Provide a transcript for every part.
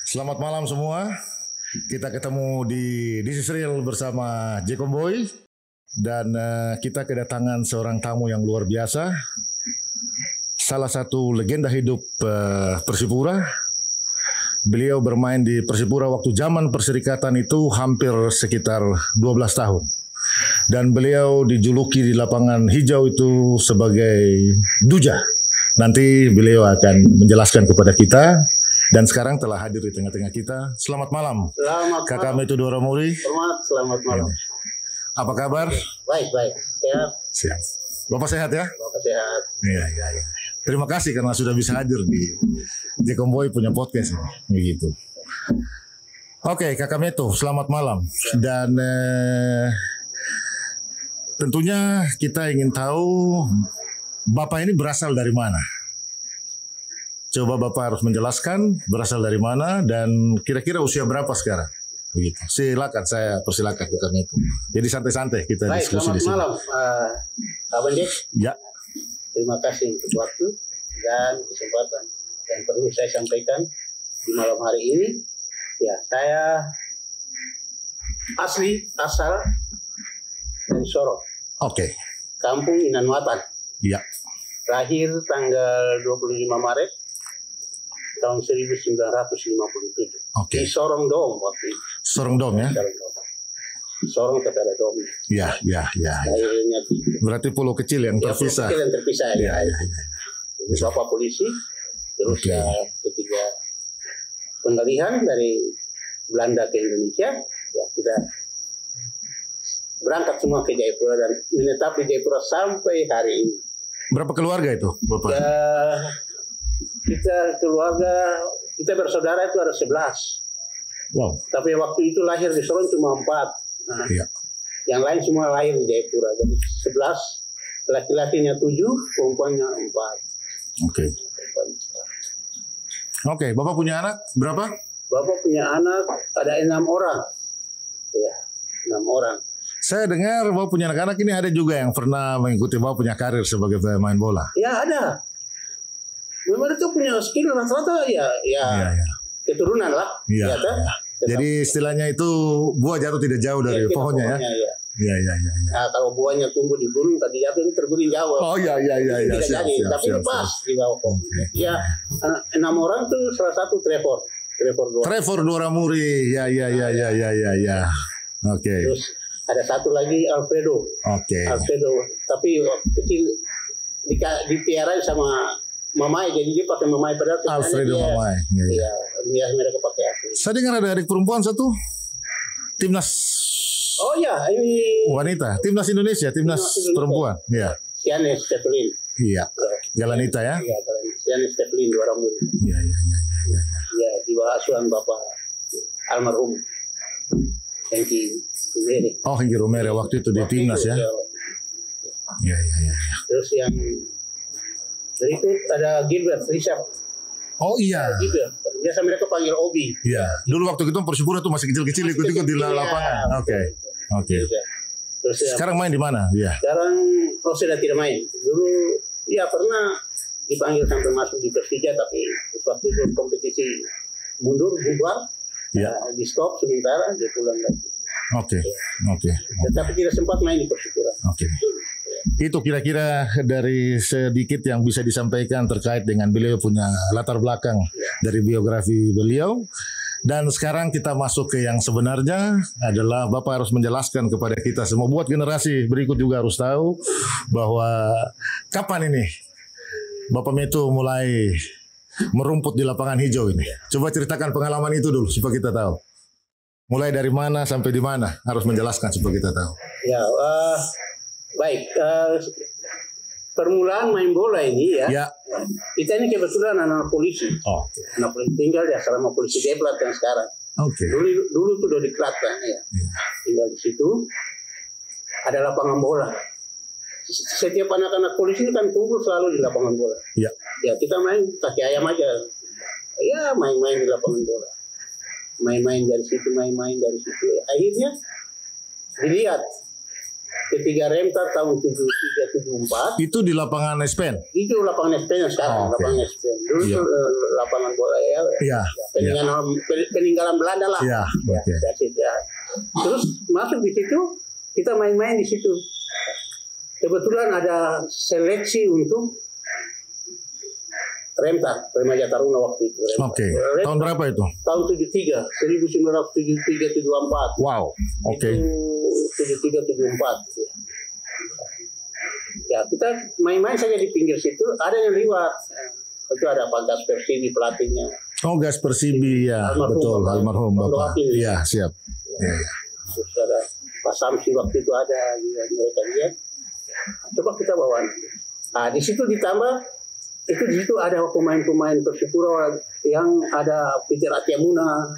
Selamat malam semua. Kita ketemu di This is Real bersama Jeko Boy. Dan kita kedatangan seorang tamu yang luar biasa. Salah satu legenda hidup Persipura. Beliau bermain di Persipura waktu zaman Perserikatan itu hampir sekitar 12 tahun. Dan beliau dijuluki di lapangan hijau itu sebagai Duja. Nanti beliau akan menjelaskan kepada kita. Dan sekarang telah hadir di tengah-tengah kita. Selamat malam. Selamat Kakak malam. Metu Doramuri. Selamat malam. Apa kabar? Baik. Sehat. Siap. Bapak sehat ya? Bapak sehat. Iya. Terima kasih karena sudah bisa hadir di Jeko Boy punya podcast ini. Begitu. Oke, Kakak Metu, selamat malam. Dan tentunya kita ingin tahu Bapak ini berasal dari mana? Coba Bapak harus menjelaskan berasal dari mana dan kira-kira usia berapa sekarang? Begitu. Silakan, saya persilakan Kakak Metu. Jadi santai-santai kita Baik, diskusi di sini. selamat malam, Abang Jack. Ya. Terima kasih untuk waktu dan kesempatan yang perlu saya sampaikan di malam hari ini. Ya, saya asal dari Sorong, Oke. Kampung Inanwatan. Ya. Lahir tanggal 25 Maret tahun 1957. Oke. Di Sorong Dom waktu itu. Sorong Dom ya? Sorong kepada Dom. Ya. Lahirnya di Berarti pulau kecil yang terpisah. Kecil yang terpisah ya. Ya. Bapak polisi, terus Oke. ketika pengalihan dari Belanda ke Indonesia, ya kita berangkat semua ke Jayapura dan menetap di Jayapura sampai hari ini. Berapa keluarga itu, Bapak? Ya, kita bersaudara itu ada 11. Wow. Tapi waktu itu lahir di Sorong cuma 4. Nah, Iya. yang lain semua lahir di Jayapura. Jadi 11, laki-lakinya 7, perempuannya 4. Oke, Bapak punya anak berapa? Bapak punya anak ada 6 orang. Ya, 6 orang. Saya dengar Bapak punya anak-anak ini ada juga yang pernah mengikuti Bapak punya karir sebagai pemain bola. Ya ada. Memang itu punya skill rata-rata ya Iya. keturunan lah. Iya. Ya, kan? Jadi istilahnya itu buah jatuh tidak jauh dari kita pohonnya ya. Ya. Iya. Nah, kalau buahnya tumbuh di gunung tadi jatuh itu terguling jauh. Oh iya. Tidak Siap. jadi. Tapi ini pas di bawah pohon. Ya, 6 orang tuh salah satu Trevor Dora. Trevor Doramuri. Ya. Oke. Terus ada satu lagi Alfredo. Oke. Tapi waktu kecil dipiara sama mamai, jadi dia pakai mamai padahal Alfredo Mamai. Iya. Iya, mereka pakai Alfredo. Saya dengar ada adik perempuan satu timnas Oh ya, ini wanita, timnas Indonesia, timnas perempuan. Iya. Siane Steflin. Iya. Galanita ya. Iya, Siane Steflin 2 orang murid. Iya. Ya, di bawah asuhan Bapak almarhum Hengki Rumere. Oh, Hengki Rumere waktu itu di timnas ya. Iya. Terus yang dari itu ada Gilbert Richard. Oh iya. Gilbert. Biasa mereka panggil Obi. Iya. Dulu waktu itu Persipura tuh masih kecil-kecil ikut-ikut di lapangan. Oke. Terus Sekarang main di mana? Iya. sekarang sudah tidak main. Dulu ya pernah dipanggil sampai masuk di Persija, tapi waktu itu kompetisi mundur bubar. Iya. Di stop sementara, dia pulang lagi. Oke. Tetapi tidak sempat main di Persipura. Oke. Itu kira-kira dari sedikit yang bisa disampaikan terkait dengan beliau punya latar belakang dari biografi beliau. Dan sekarang kita masuk ke yang sebenarnya adalah Bapak harus menjelaskan kepada kita semua, buat generasi berikut juga harus tahu bahwa kapan ini Bapak Metu mulai merumput di lapangan hijau ini. Coba ceritakan pengalaman itu dulu supaya kita tahu. Mulai dari mana sampai di mana harus menjelaskan supaya kita tahu. Ya, baik. Permulaan main bola ini ya. Kita ini kebetulan anak polisi. Anak polisi tinggal di asrama polisi Deplat yang sekarang. Oke. Dulu tuh udah di Klaten ya. Tinggal di situ. Ada lapangan bola. Setiap anak-anak polisi ini kan kumpul selalu di lapangan bola. Iya. Ya kita main kaki ayam aja. Ya main-main di lapangan bola. Main-main dari situ. Akhirnya dilihat Ketiga Remtar tahun 73-74. Itu di lapangan Espen. Itu lapangan SPN sekarang, lapangan SPN. Dulu Iya. lapangan bola ya. Iya. Peninggalan Belanda lah. Iya. Oke. Ya. Terus masuk di situ, kita main-main di situ. Kebetulan ada seleksi untuk Remtar, Remaja Taruna waktu itu. Oke. Tahun berapa itu? Tahun 73, 1973-74. Wow. Oke. Itu 73-74. Ya, kita main-main saja di pinggir situ, ada yang liwat. Itu ada Pak Gasper Sibi pelatihnya. Oh, Gasper Sibi ya, betul, almarhum Bapak. Iya, siap. Ya. Terus ada Pak Samsi waktu itu ada, mereka lihat. Coba kita bawa. Nah, di situ ditambah itu di situ ada pemain-pemain Persipura yang ada Peter Atiamuna,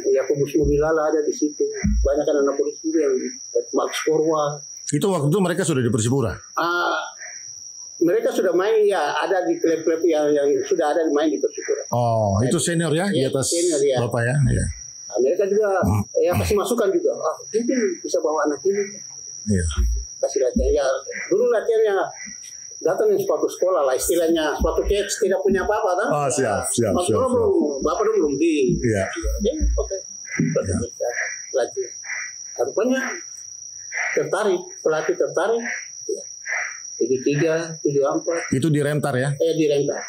Yakobus Mobilala ada di situ. Banyak anak polisi yang Max Korwa. Itu waktu itu mereka sudah di Persipura. Mereka sudah main ya, ada di klub-klub yang sudah ada main di Persipura. Oh, itu senior ya, di atas senior, ya. Bapak ya. Iya. Nah, mereka juga ya kasih masukan juga. Ini bisa bawa anak ini. Iya. Kasih latihan ya. Dulu latihannya datang yang sepatu sekolah lah, istilahnya sepatu kets tidak punya apa-apa kan? Oh, siap. Bapak belum di. Iya. Jadi oke. Latihan. Rupanya pelatih tertarik. Jadi 3-4. Itu di Remtar ya? Di Remtar.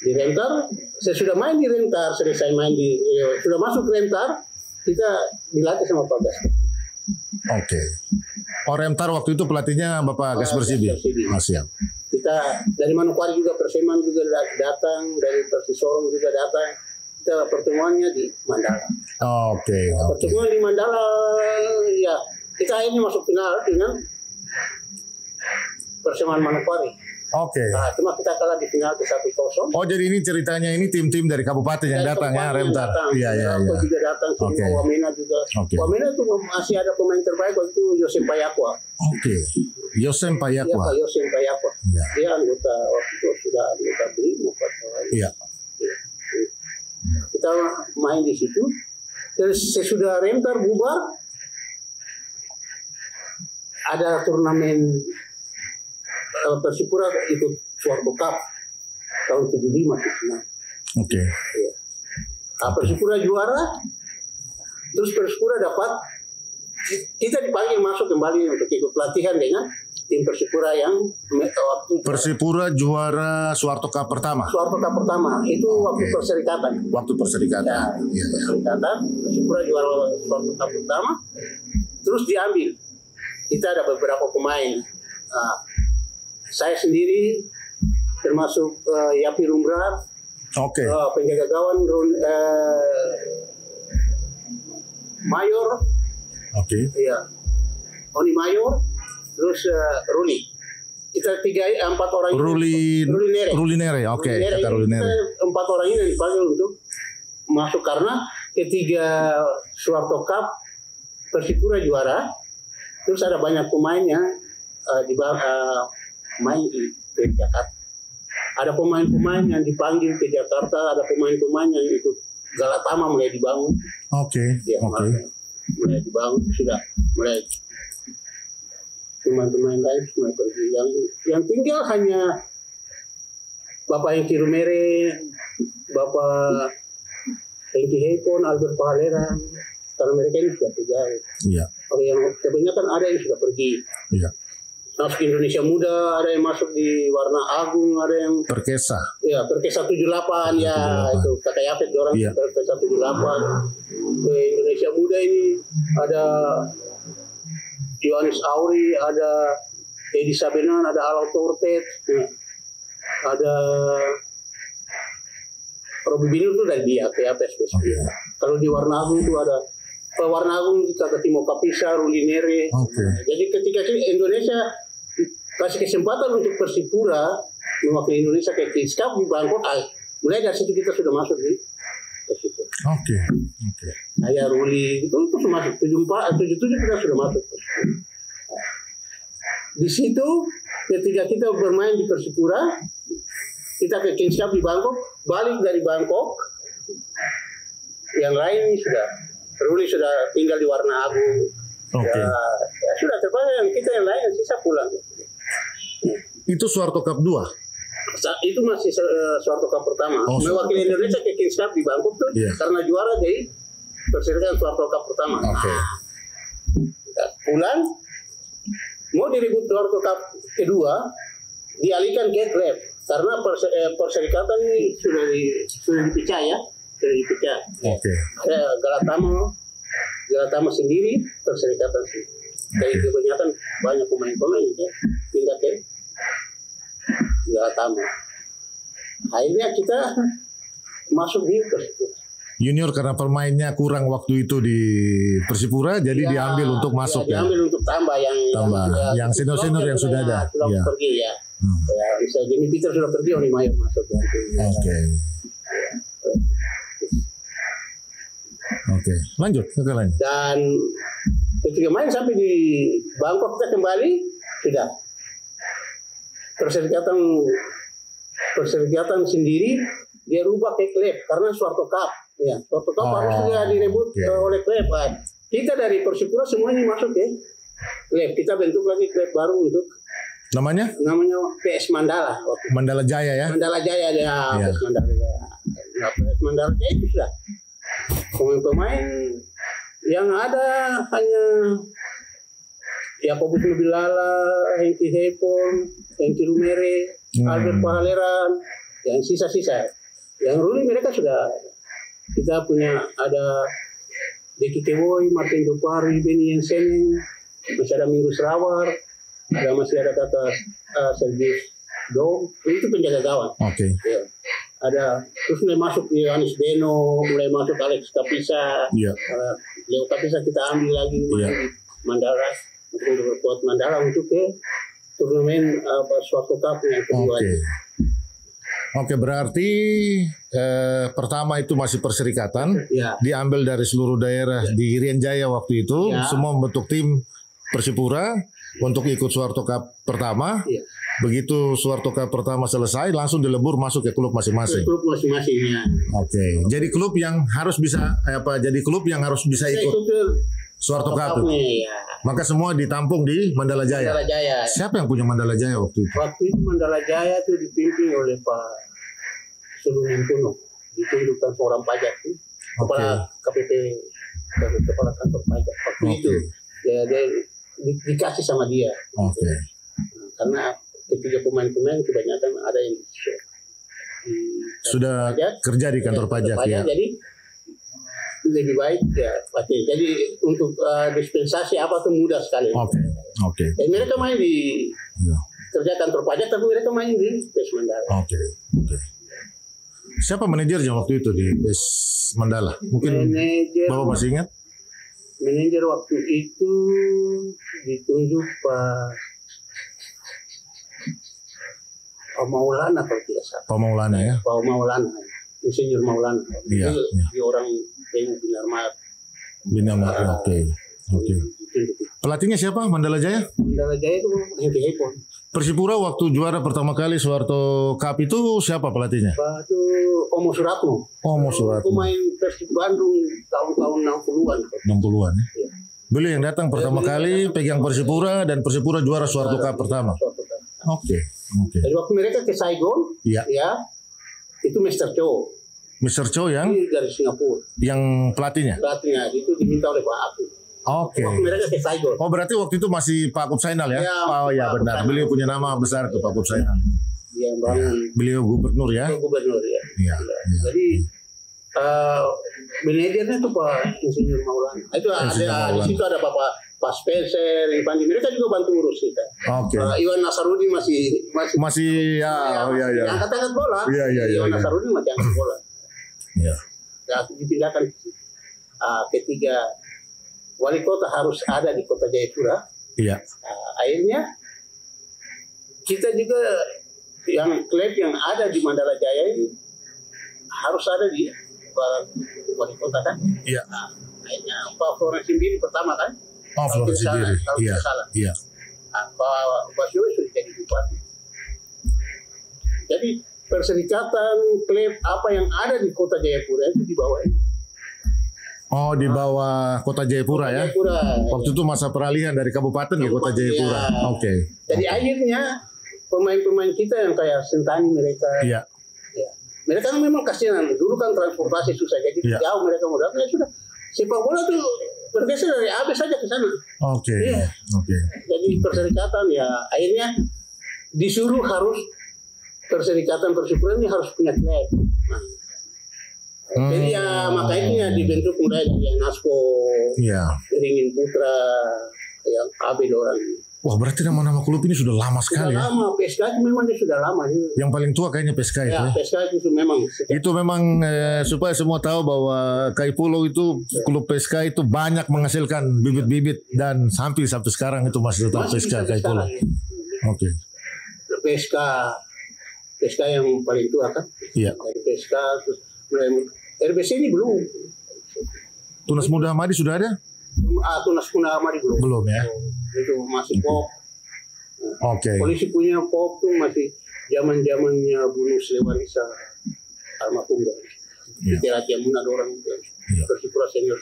Di Remtar, saya sudah main di Remtar, selesai main di sudah masuk Remtar, kita dilatih sama Pak Gasper. Oke. Oh, Remtar waktu itu pelatihnya Bapak Gasper Sibi. Siap. Kita dari Manokwari juga, Perseman juga datang, dari Persisorong juga datang. Kita pertemuannya di Mandala. Oke. Pertemuan di Mandala, ya kita akhirnya masuk final dengan Perseman Manokwari. Oke. Nah, cuma kita kalah di final ke 1-0. Oh, jadi ini ceritanya ini tim-tim dari kabupaten yang datang ya, Remtar. Iya. Juga datang, Oke. Wamena juga. Oke. Wamena itu masih ada pemain terbaik waktu itu, Yosem Payakwa. Oke. Yosem Payakwa. Iya, Pak Yosem Payakwa. Iya. Dia anggota waktu itu sudah anggota BRIMO. Iya. Kita main di situ. Terus sesudah Remtar bubar, ada turnamen Persipura ikut Suwarto Cup tahun 75. Oke. Ya. Nah, Persipura juara, terus Persipura dapat, kita dipanggil masuk kembali untuk ikut pelatihan dengan tim Persipura yang waktu Persipura juara Suwarto Cup pertama. Suwarto Cup pertama itu waktu perserikatan. Waktu perserikatan. Ya, perserikatan, Persipura juara Suwarto Cup pertama, terus diambil. Kita ada beberapa pemain. Saya sendiri termasuk Yapi Rumbrar, penjaga gawang Mayor, ya, Oni Mayor, terus Ruli. Kita 4 orang ini. Rulinere, oke. Kata Rulinere. 4 orang ini yang dipanggil untuk masuk karena ketiga Suwarto Cup Persipura juara, terus ada banyak pemainnya di main di Jakarta. Ada pemain-pemain yang dipanggil ke Jakarta, ada pemain-pemain yang ikut Galatama mulai dibangun. Mulai dibangun, sudah mulai teman-teman lain mulai pergi. Yang tinggal hanya Bapak Hengki Rumere, Bapak Hengki Hepon, Albert Pahalera, karena mereka ini sudah pergi. Iya. Yang kebanyakan ada yang sudah pergi. Iya. Masuk Indonesia Muda, ada yang masuk di Warna Agung, ada yang Perkesa. Ya, Perkesa 78 ya, itu Kakak Yapet orang Perkesa 78. Ke Indonesia Muda ini ada Yohanes Auri, ada Edi Sabenan, ada Alau Tortet, ada Robi Binur itu dari dia ke Yapet. Kalau di Warna Agung itu ada Warna Agung, Kakak Timo Kapisa, Rulinere. Jadi ketika Indonesia kasih kesempatan untuk Persipura mewakili Indonesia ke Kings Cup di Bangkok, mulai dari situ kita sudah masuk di Persipura. Saya Ruli itu sudah masuk 77 kita sudah masuk. Di situ ketika kita bermain di Persipura, kita ke Kings Cup di Bangkok, balik dari Bangkok, yang lain sudah Ruli sudah tinggal di Warna Agung, Oke. Ya sudah terpaksa yang kita yang lain sisa pulang. Itu Suharto Cup 2? Itu masih Suharto Cup pertama. Oh, mewakili Indonesia ke Kings Cup di Bangkok tuh karena juara jadi perserikatan Suharto Cup pertama. Oke. Pulang mau direbut Suharto Cup kedua dialihkan ke klub karena perserikatan ini sudah dipecah ya. Oke. Galatama sendiri perserikatan sendiri. Jadi kebanyakan banyak pemain-pemain ya pindah ke Galatama. Akhirnya kita masuk di Persipura. Junior karena permainnya kurang waktu itu di Persipura, jadi diambil untuk masuk ya. Diambil untuk tambah yang senior yang sudah ada. Sudah pergi ya. Ya, misalnya Jimmy Peter sudah pergi, Oni Mayo masuk ya. Oke. Lanjut. Dan ketika main sampai di Bangkok kita kembali sudah perserikatan sendiri dia rubah ke klub karena Suharto Cup ya. Suharto Cup harus dia direbut oleh klub kan. Kita dari Persipura semuanya masuk ke klub. Kita bentuk lagi klub baru untuk namanya PS Mandala. Mandala Jaya ya. Mandala Jaya ya. PS Mandala Jaya. Nah, PS Mandala Jaya itu sudah pemain-pemain yang ada hanya Yakobus Nubilala, Hengki Hepon, Hengki Rumere, Albert Pahaleran, yang sisa-sisa. Yang ruli mereka sudah kita punya ada Deki Kewoy, Martin Jopari, Benny Yensen, masih ada Minggu Serawar, masih ada kata Sergius Dong, itu penjaga gawang. Oke. Ya. Ada terus mulai masuk Yohanes Beno, mulai masuk Alex Kapisa, Leo Kapisa kita ambil lagi Mandala untuk buat Mandala untuk ke turnamen Suharto Cup yang kedua. Oke, berarti pertama itu masih perserikatan, diambil dari seluruh daerah di Irian Jaya waktu itu, semua membentuk tim Persipura untuk ikut Suharto Cup pertama. Begitu Suharto Cup pertama selesai, langsung dilebur masuk ke klub masing-masing. Klub masing-masing ya. Oke, jadi klub yang harus bisa ikut Suharto Cup. Maka semua ditampung di Mandala Jaya. Siapa yang punya Mandala Jaya waktu itu? Waktu itu Mandala Jaya itu dipimpin oleh Pak Sulunin Kuno, ditundukkan seorang pajak itu, kepala KPP, kepala kantor pajak waktu itu. Dia dikasih sama dia. Karena ketiga pemain-pemain kebanyakan ada yang sudah kerja di kantor pajak ya. Jadi lebih baik ya pakai. Jadi untuk dispensasi apa tuh mudah sekali. Mereka main di kerja kantor pajak, tapi mereka main di PS Mandala. Siapa manajernya waktu itu di PS Mandala? Mungkin Bapak masih ingat? Manajer waktu itu ditunjuk Pak Maulana kalau tidak salah. Pak Maulana ya? Pak Maulana, Insinyur Maulana. Dia orang Binar Mat. Oke. Pelatihnya siapa? Mandala Jaya? Mandala Jaya itu Hengki Hepon. Persipura waktu juara pertama kali Suharto Cup itu siapa pelatihnya? Itu Omo Suratmo. Pemain Persib Bandung tahun-tahun 60-an. 60-an ya? Beliau yang datang pertama kali pegang Persipura dan Persipura juara Suharto Cup pertama. Jadi waktu mereka ke Saigon, itu Mr. Cho. Mr. Cho yang dari Singapura. Yang pelatihnya? Pelatihnya itu diminta oleh Pak Aku. Waktu mereka ke Saigon. Oh, berarti waktu itu masih Pak Akub Sainal ya? Ya benar. Beliau punya nama besar tuh Pak Akub Sainal. Beliau gubernur ya? Gubernur ya. Jadi manajernya tuh Pak Insinyur Maulana. Itu ada di situ ada Pak Spencer, Ivan, mereka juga bantu urus kita. Iwan Nasarudin masih angkat bola. Iwan Nasarudin masih angkat bola. Dipindahkan ketiga wali kota harus ada di Kota Jayapura. Akhirnya kita juga yang klub yang ada di Mandala Jaya ini harus ada di wali kota kan. Akhirnya Pak Florence Simbiri pertama kan. Florence Simbiri. Pak Basyo sudah jadi bupati. Jadi perserikatan klub apa yang ada di Kota Jayapura itu di bawah ini. Oh, di bawah Kota Jayapura ya? Jayapura. Waktu itu masa peralihan dari kabupaten ke Kota Jayapura. Ya. Oke. Jadi akhirnya pemain-pemain kita yang kayak Sentani mereka, Iya. ya, mereka kan memang kasihan. Dulu kan transportasi susah, jadi jauh mereka mau datang. Ya sudah, sepak bola tuh bergeser dari AB saja ke sana. Oke. Iya. Oke. Jadi perserikatan ya akhirnya disuruh harus perserikatan Persipura ini harus punya klub. Nah, jadi ya makanya dibentuk mulai dari Anasko, Iya. Ringin Putra, yang AB orang. Wah, berarti nama-nama klub ini sudah lama sekali Sudah ya? lama, PSK itu memang dia sudah lama. Yang paling tua kayaknya PSK itu Ya, ya? PSK itu memang. Itu memang supaya semua tahu bahwa Kaipulo itu klub PSK itu banyak menghasilkan bibit-bibit dan sampai sekarang itu masih tetap PSK Kaipulo. Oke. PSK yang paling tua kan? Iya. Dari PSK terus mulai RBC ini belum. Tunas Muda Ahmadi sudah ada? Tunas Muda Ahmadi belum. Belum ya? Itu masih pop. Oke. Polisi punya pop tuh masih zaman-zamannya Bunus Lewarisa almarhum. Iya. Kita latihan mun ada orang Persipura senior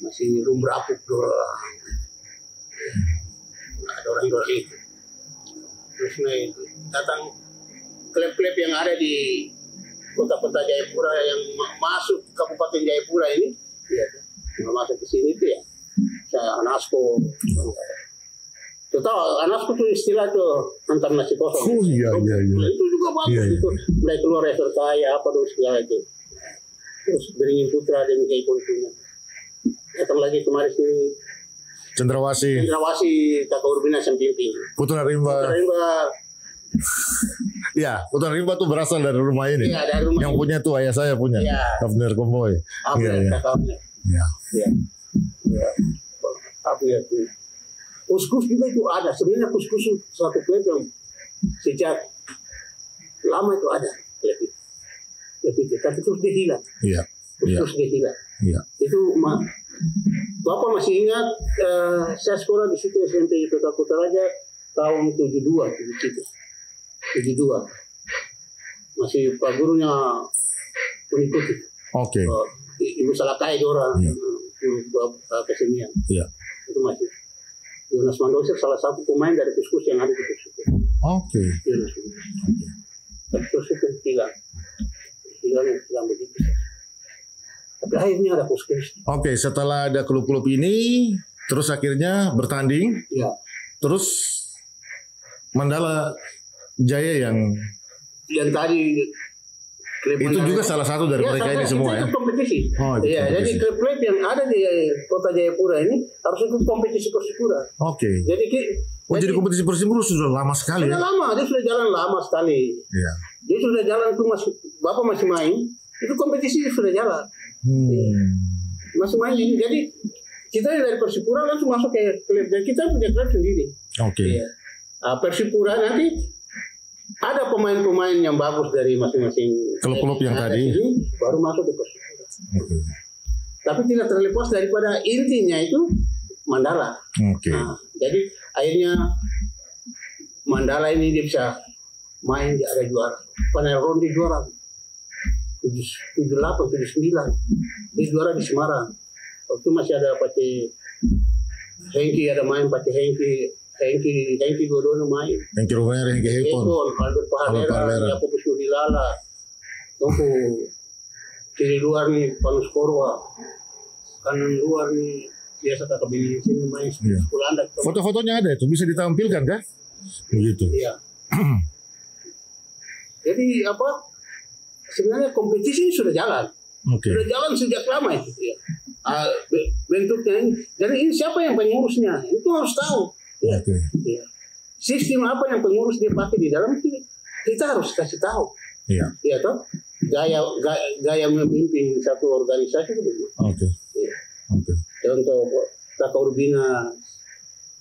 masih rumbrapuk dorang. Ada orang itu. Terus datang klub-klub yang ada di kota-kota Jayapura yang masuk Kabupaten Jayapura ini, ya, masuk ke sini itu ya, saya Anasko. Tahu Anasko tuh istilah tuh antar nasi kosong. Oh iya. Itu juga bagus Iya. itu. Mulai keluar rekor kaya apa dulu segala itu. Terus Beringin Putra dan Kaipon punya. Datang lagi kemarin sini. Cendrawasih. Kakak Urbina Sampimping. Putra Rimba. Ya, Putra Rimba tuh berasal dari rumah ini. Iya, dari rumah. Yang punya tuh ayah saya punya. Iya. Abner Komboy. Abner kakaknya. Iya. Iya. Abner tuh. Kuskus juga itu ada. Sebenarnya Kuskus satu klub yang sejak lama itu ada klub itu. Tapi terus dia hilang. Iya. Terus dia hilang. Iya. Itu Bapak masih ingat saya sekolah di situ SMP Kota Kutaraja tahun 72. Masih Pak gurunya mengikuti. Oke. Ibu Salakai orang kesenian. Iya. Itu masih. Jonas Mandosir salah satu pemain dari Kuskus yang ada di Kuskus. Oke. Terus itu hilang begitu. Tapi akhirnya ada Kuskus. Oke, setelah ada klub-klub ini, terus akhirnya bertanding. Ya. Terus Mandala Jaya yang tadi itu juga salah satu dari mereka ini semua ya. Itu kompetisi. Oh, itu ya, kompetisi. jadi klub-klub yang ada di Kota Jayapura ini harus ikut kompetisi Persipura. Oke. Jadi kompetisi Persipura sudah lama sekali sudah ya. lama, dia sudah jalan lama sekali. Iya. Dia sudah jalan itu Bapak masih main, itu kompetisi sudah jalan. Masih main. Jadi kita dari Persipura langsung masuk ke klub dan kita punya klub sendiri. Oke. Ya. Persipura nanti ada pemain-pemain yang bagus dari masing-masing Klub-klub yang tadi ini, baru masuk ke Persipura. Oke. Tapi tidak terlepas daripada intinya itu Mandala. Oke. Nah, jadi akhirnya Mandala ini dia bisa main di ada juara. Panel Rondi juara 78, 79. Dia juara di Semarang. Waktu masih ada Pati Hengki ada main, Pati Hengki dua-duanya main. Yang rumahnya Hengki Hepon. Albert Pahalera, Yakobus Nudilala. Tunggu kiri luar nih Panus Korwa. Kanan luar nih biasa kakak bini sini main. Iya. Kulanda. Foto-fotonya ada itu bisa ditampilkan kan? Begitu. Iya. Jadi sebenarnya kompetisi ini sudah jalan. Oke. Sudah jalan sejak lama itu. Ya. Bentuknya ini. Jadi ini siapa yang pengurusnya? Itu harus tahu. Ya. Oke. Ya. Sistem apa yang pengurus dia pakai di dalam itu kita harus kasih tahu. Iya. Iya toh? Gaya memimpin satu organisasi itu begitu. Oke. Ya. Oke. Contoh Kakak Urbina,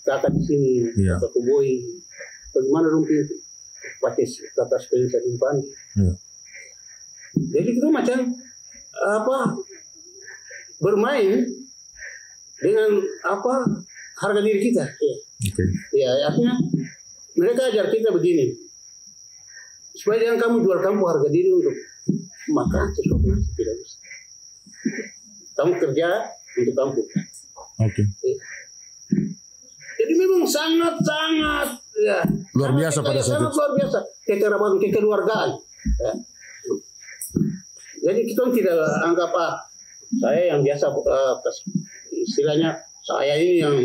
kakak di sini, Iya. Kakak Kuboy, bagaimana rumput patis kakak Spencer Impan. Iya. Jadi kita macam bermain dengan harga diri kita. Ya. Oke. Ya, artinya mereka ajar kita begini. Supaya jangan kamu jual kamu harga diri untuk makan sesuatu tidak bisa. kamu kerja untuk kampung. Oke. Jadi memang sangat ya, Luar biasa pada saat sangat itu. luar biasa kekerabatan, kekeluargaan. Ya. Jadi kita tidak anggap saya yang biasa istilahnya saya ini yang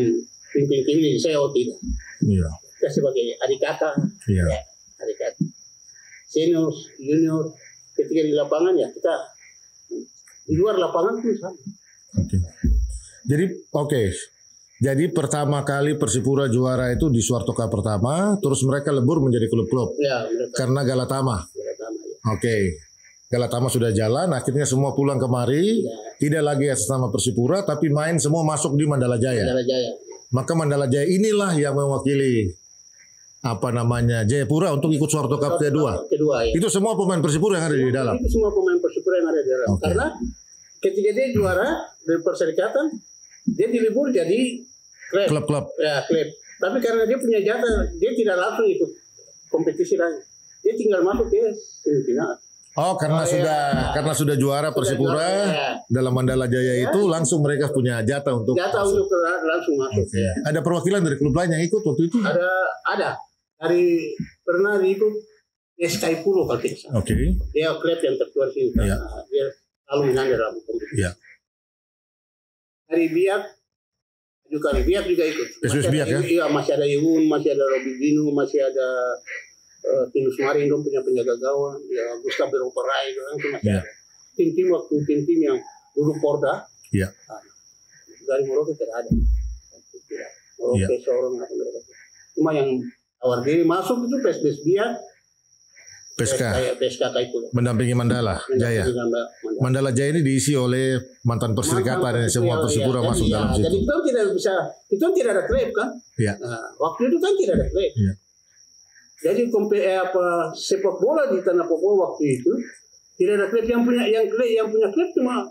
pimpin tim ini, saya tidak. Iya. Kita sebagai adik kakak, Iya. ya, adik kakak, senior, junior, ketika di lapangan ya kita di luar lapangan pun sama. Oke. Jadi pertama kali Persipura juara itu di Suharto Cup pertama, terus mereka lebur menjadi klub-klub. Ya, Karena Galatama. Galatama, ya. Oke. Galatama sudah jalan, akhirnya semua pulang kemari, tidak lagi atas nama Persipura, tapi main semua masuk di Mandala Jaya. Mandala Jaya. Maka Mandala Jaya inilah yang mewakili Jayapura untuk ikut Suharto Cup kedua. Ya. Itu semua pemain Persipura yang ada di dalam. Itu semua pemain Persipura yang ada di dalam. Oke. Karena ketika dia juara dari Perserikatan, dia dilibur jadi Klub-klub. Ya, klub. Tapi karena dia punya jatah, dia tidak langsung ikut kompetisi lagi. Dia tinggal masuk ke semifinal. Oh, karena sudah juara Persipura dalam Mandala Jaya itu langsung mereka punya jatah untuk untuk langsung masuk. Okay. Ya. Ada perwakilan dari klub lain yang ikut waktu itu? Ada. Pernah diikut SKI Pulo kalau tidak salah. Oke. Dia klub yang tertua di sini. Iya. Dia selalu menang dalam kompetisi. Iya. Dari Biak juga ikut. SWS Biak ya? Iya, masih ada Iwun, masih ada Robi Binu, masih ada Tinus Marin dong punya penjaga gawang, ya Gustav Beroperai itu masih ada. Tim-tim yang dulu Porda. Iya. Dari Merauke tidak ada. Merauke seorang atau mereka. Cuma yang awal diri masuk itu PSBS Biak. PSK Kaipul. Mendampingi Mandala Jaya. Mandala Jaya ini diisi oleh mantan Perserikatan dan semua Persipura masuk dalam situ. Jadi kita tidak ada klub kan? Iya. Nah, waktu itu kan tidak ada klub. Iya. Jadi sepak bola di tanah Papua waktu itu tidak ada klub yang punya klub cuma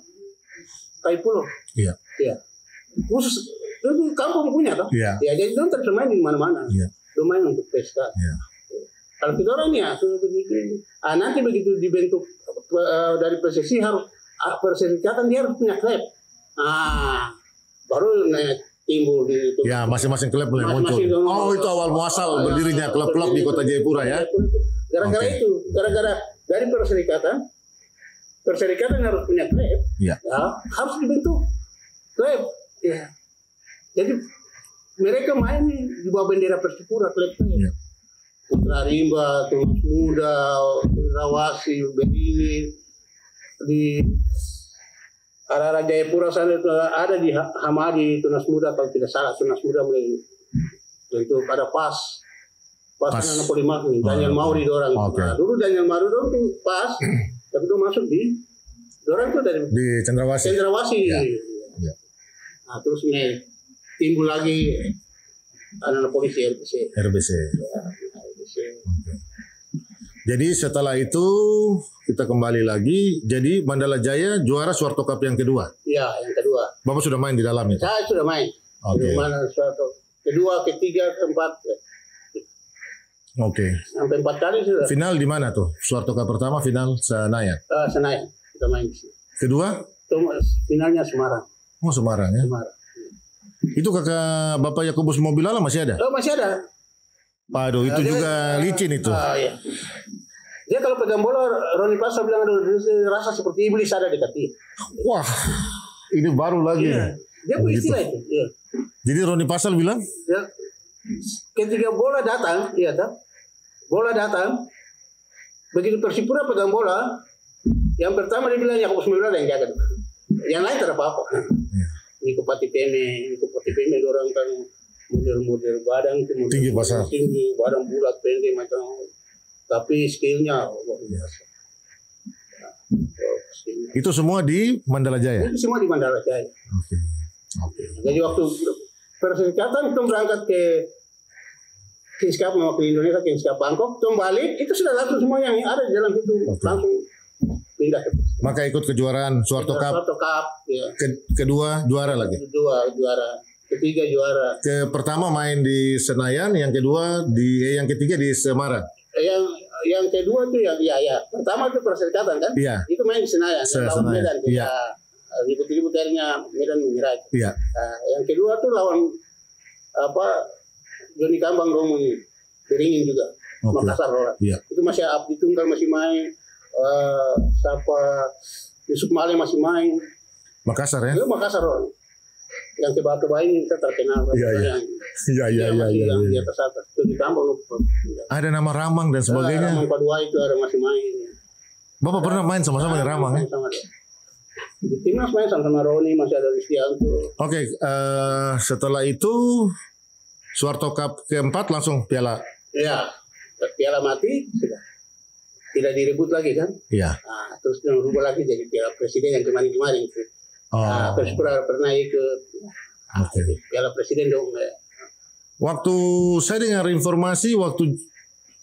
Kaipul. Iya. Iya. Khusus itu kampung punya kan? Iya. Ya, jadi itu terus main di mana-mana. Iya. Lumayan untuk PSK. Iya. Kalau kita orang ya sudah begitu. Nanti begitu dibentuk dari PSSI harus Perserikatan dia harus punya klub. Baru timbul di itu. Ya, masing-masing klub mulai muncul. Itu awal muasal berdirinya klub-klub di Kota Jayapura ya. Gara-gara itu, gara-gara dari Perserikatan harus punya klub. Ya. Harus dibentuk klub. Ya. Jadi mereka main di bawah bendera Persipura klub-klub. Ya. Putra Rimba, Tunas Muda, Rawasi, Berini, di arah Jayapura sana itu ada di Hamadi Tunas Muda kalau tidak salah Tunas Muda mulai untuk ada pas anak Polimak nih Daniel Mauri dorang. Okay. Nah, dulu Daniel Mauri dorang tuh pas tapi itu masuk di dorang tuh dari di Cendrawasih. Ya. Ya. Nah, terus nih timbul lagi anak polisi RBC. Ya. Okay. Jadi setelah itu kita kembali lagi. Jadi Mandala Jaya juara Suharto Cup yang kedua. Iya, yang kedua. Bapak sudah main di dalam itu? Saya sudah main. Oke. Suharto kedua, ketiga, keempat. Oke. Sampai 4 kali sudah. Final di mana tuh? Suharto Cup pertama final Senayan. Senayan kita main di sini. Kedua? Finalnya Semarang. Oh, Semarang ya. Semarang. Itu kakak Bapak Yakobus Mobilala masih ada? Masih ada. Waduh, itu juga licin itu. Iya. Dia kalau pegang bola, Roni Pasar bilang ada rasa seperti iblis ada dekat dia. Wah, ini baru lagi. Iya. Dia punya istilah itu. Iya. Jadi Roni Pasar bilang? Ya, ketika bola datang, bola datang, begitu Persipura pegang bola, yang pertama dia bilang Yakobus Mobilala yang jaga. Yang lain tidak apa-apa. Iya. Ini Kupati Peme, orang kan model badan itu tinggi pasar, tinggi badan bulat pendek macam, tapi skillnya luar biasa. Itu semua di Mandala Jaya. Itu semua di Mandala Jaya. Oke. Jadi waktu Perserikatan kita berangkat ke Kings Cup mewakili Indonesia, Kings Cup Bangkok, kembali itu sudah langsung semua yang ada di dalam itu langsung pindah ke. Maka ikut kejuaraan Suharto Cup. Ya. Kedua juara lagi. Kedua juara. Ketiga juara. Pertama main di Senayan, yang kedua yang ketiga di Semarang. Yang kedua tuh ya. Pertama itu Perserikatan kan? Iya. Itu main di Senayan. Senayan. Iya. ribut-ribut akhirnya Medan menyerah. Iya. Yang kedua tuh lawan Joni Kambang dong, Beringin juga, Makassar lah. Iya. Itu masih Abdi Tunggal masih main, Yusuf Male masih main. Makassar ya? Itu Makassar loh. Yang keba-keba ini kita terkenal. Iya. Yang di atas. Joni Kambang. Ada nama Ramang dan sebagainya. Ramang Padua itu ada masih main. Bapak pernah main sama-sama dengan Ramang ya? Di timnas main sama Roni, masih ada Rizkianto. Oke, setelah itu Suharto Cup keempat langsung piala. Iya, piala mati sudah tidak direbut lagi kan? Iya. Nah, terus berubah lagi jadi piala presiden yang kemarin-kemarin. Persipura pernah ikut piala presiden dong. Waktu saya dengar informasi waktu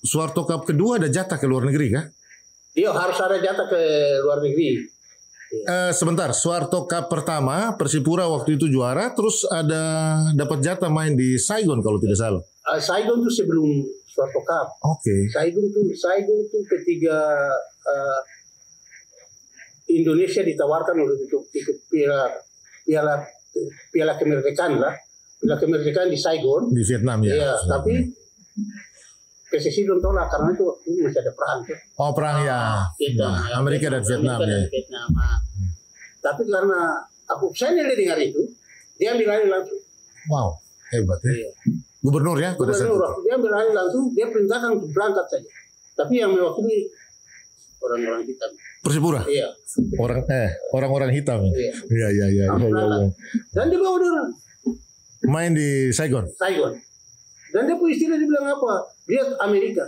Suharto Cup kedua ada jatah ke luar negeri kah? Iya, harus ada jatah ke luar negeri. Sebentar, Suharto Cup pertama Persipura waktu itu juara, terus ada dapat jatah main di Saigon kalau tidak salah. Saigon itu sebelum Suharto Cup. Oke. Saigon itu ketika Indonesia ditawarkan untuk ikut piala kemerdekaan lah, piala kemerdekaan di Saigon. Di Vietnam ya. Iya, tapi PSSI belum tolak karena itu masih ada perang. Oh, perang ya. Amerika dan Vietnam ya. Tapi karena saya dengar itu, dia ambil alih langsung. Wow, hebat ya. Iya. Gubernur ya? Gubernur, dia ambil alih langsung, dia perintahkan untuk berangkat saja. Tapi yang mewakili orang-orang hitam. Persipura? Iya. Orang-orang hitam. Iya. Dan dia bawa dia main di Saigon. Dan dia punya istilah, dia bilang apa? Lihat Amerika.